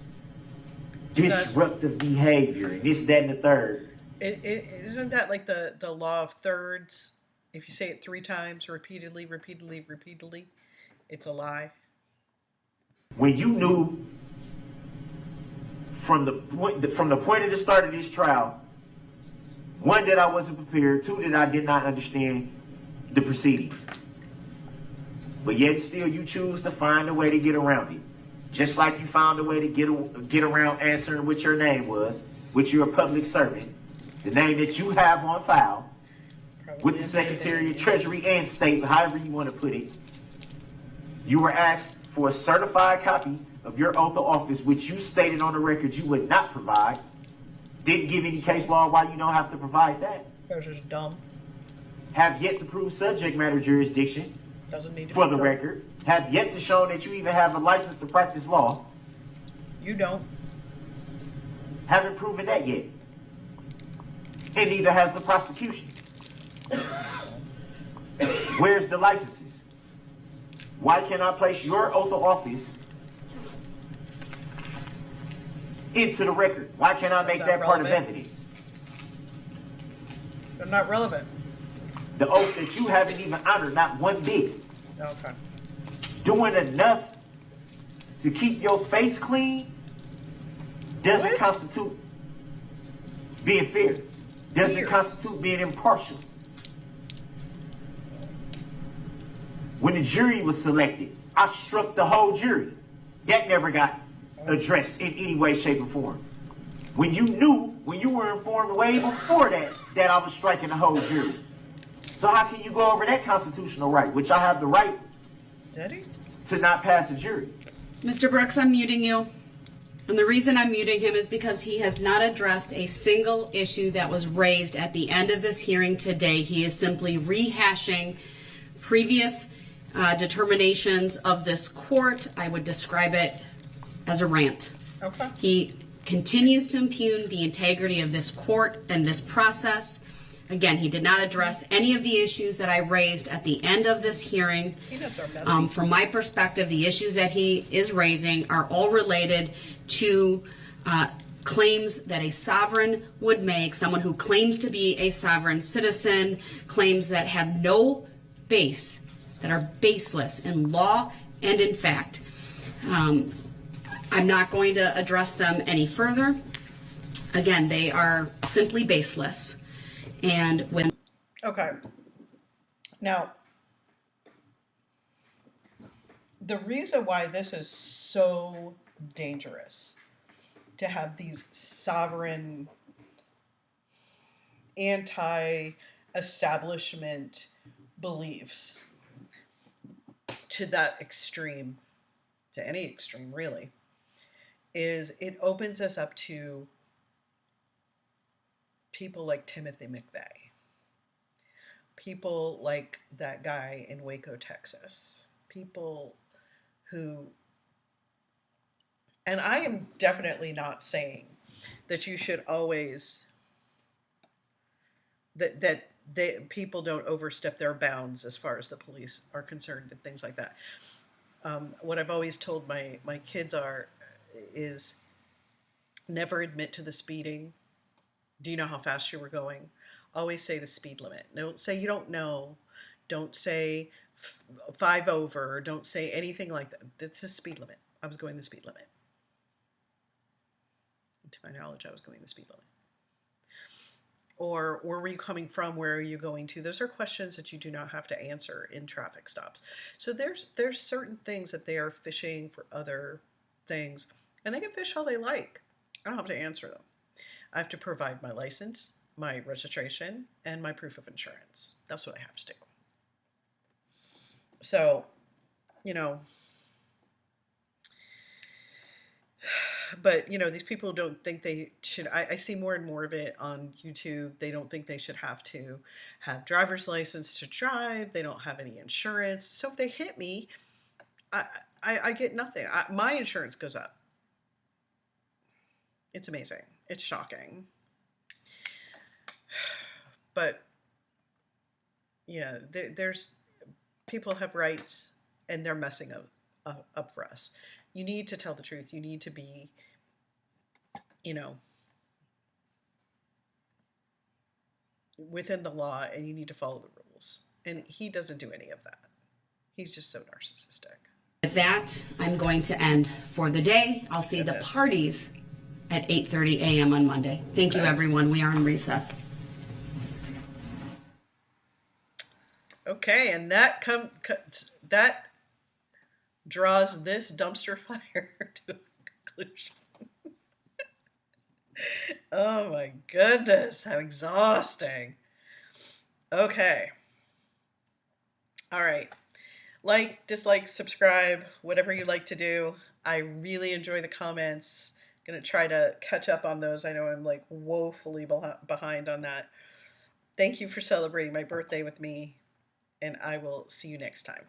[SPEAKER 2] disruptive behavior and this, that, and the third.
[SPEAKER 1] Isn't that like the law of thirds? If you say it 3 times repeatedly, it's a lie.
[SPEAKER 2] When you knew from the point of the start of this trial, 1, that I wasn't prepared, 2, that I did not understand the proceedings. But yet still you choose to find a way to get around it. Just like you found a way to get around answering what your name was, which you're a public servant, the name that you have on file, with the Secretary of Treasury and State, however you want to put it. You were asked for a certified copy of your oath of office, which you stated on the record you would not provide. Didn't give any case law why you don't have to provide that.
[SPEAKER 1] That's just dumb.
[SPEAKER 2] Have yet to prove subject matter jurisdiction.
[SPEAKER 1] Doesn't need to
[SPEAKER 2] For
[SPEAKER 1] be
[SPEAKER 2] the
[SPEAKER 1] done.
[SPEAKER 2] record. Have yet to show that you even have a license to practice law.
[SPEAKER 1] You don't.
[SPEAKER 2] Haven't proven that yet. And neither has the prosecution. Where's the licenses? Why can't I place your oath of office into the record? Why can't I make
[SPEAKER 1] not
[SPEAKER 2] that part of
[SPEAKER 1] relevant.
[SPEAKER 2] evidence?
[SPEAKER 1] They're not relevant.
[SPEAKER 2] The oath that you haven't even honored, not one bit.
[SPEAKER 1] Okay.
[SPEAKER 2] Doing enough to keep your face clean doesn't
[SPEAKER 1] What?
[SPEAKER 2] constitute being fair. Doesn't
[SPEAKER 1] Fair.
[SPEAKER 2] constitute being impartial. When the jury was selected, I struck the whole jury. That never got addressed in any way, shape, or form. When you were informed way before that I was striking the whole jury. So how can you go over that constitutional right, which I have the right
[SPEAKER 1] Did he?
[SPEAKER 2] to not pass a jury?
[SPEAKER 5] Mr. Brooks, I'm muting you. And the reason I'm muting him is because he has not addressed a single issue that was raised at the end of this hearing today. He is simply rehashing previous determinations of this court. I would describe it as a rant.
[SPEAKER 1] Okay.
[SPEAKER 5] He continues to impugn the integrity of this court and this process. Again, he did not address any of the issues that I raised at the end of this hearing.
[SPEAKER 1] Peanuts are messy.
[SPEAKER 5] From my perspective, the issues that he is raising are all related to claims that a sovereign would make, someone who claims to be a sovereign citizen, claims that have no base, that are baseless in law and in fact. I'm not going to address them any further. Again, they are simply baseless. And when...
[SPEAKER 1] Okay. Now, the reason why this is so dangerous to have these sovereign, anti-establishment beliefs to that extreme, to any extreme really, is it opens us up to people like Timothy McVeigh, people like that guy in Waco, Texas, people who, and I am definitely not saying that you should always, that people don't overstep their bounds as far as the police are concerned and things like that. What I've always told my kids is never admit to the speeding. Do you know how fast you were going? Always say the speed limit. Don't say you don't know. Don't say 5 over. Don't say anything like that. That's the speed limit. I was going the speed limit. To my knowledge, I was going the speed limit. Or where were you coming from? Where are you going to? Those are questions that you do not have to answer in traffic stops. So there's certain things that they are fishing for other things, and they can fish all they like. I don't have to answer them. I have to provide my license, my registration, and my proof of insurance. That's what I have to do. So, you know, but, you know, these people don't think they should, I see more and more of it on YouTube. They don't think they should have to have driver's license to drive. They don't have any insurance. So if they hit me, I get nothing. My insurance goes up. It's amazing. It's shocking. But yeah, there's people have rights and they're messing up for us. You need to tell the truth. You need to be, you know, within the law, and you need to follow the rules. And he doesn't do any of that. He's just so narcissistic.
[SPEAKER 5] With that, I'm going to end for the day. I'll see the parties at 8:30 a.m. on Monday. Thank you, everyone. We are in recess.
[SPEAKER 1] Okay, and that that draws this dumpster fire to a conclusion. Oh my goodness, how exhausting. Okay. All right. Like, dislike, subscribe, whatever you like to do. I really enjoy the comments. Going to try to catch up on those. I know I'm like woefully behind on that. Thank you for celebrating my birthday with me, and I will see you next time.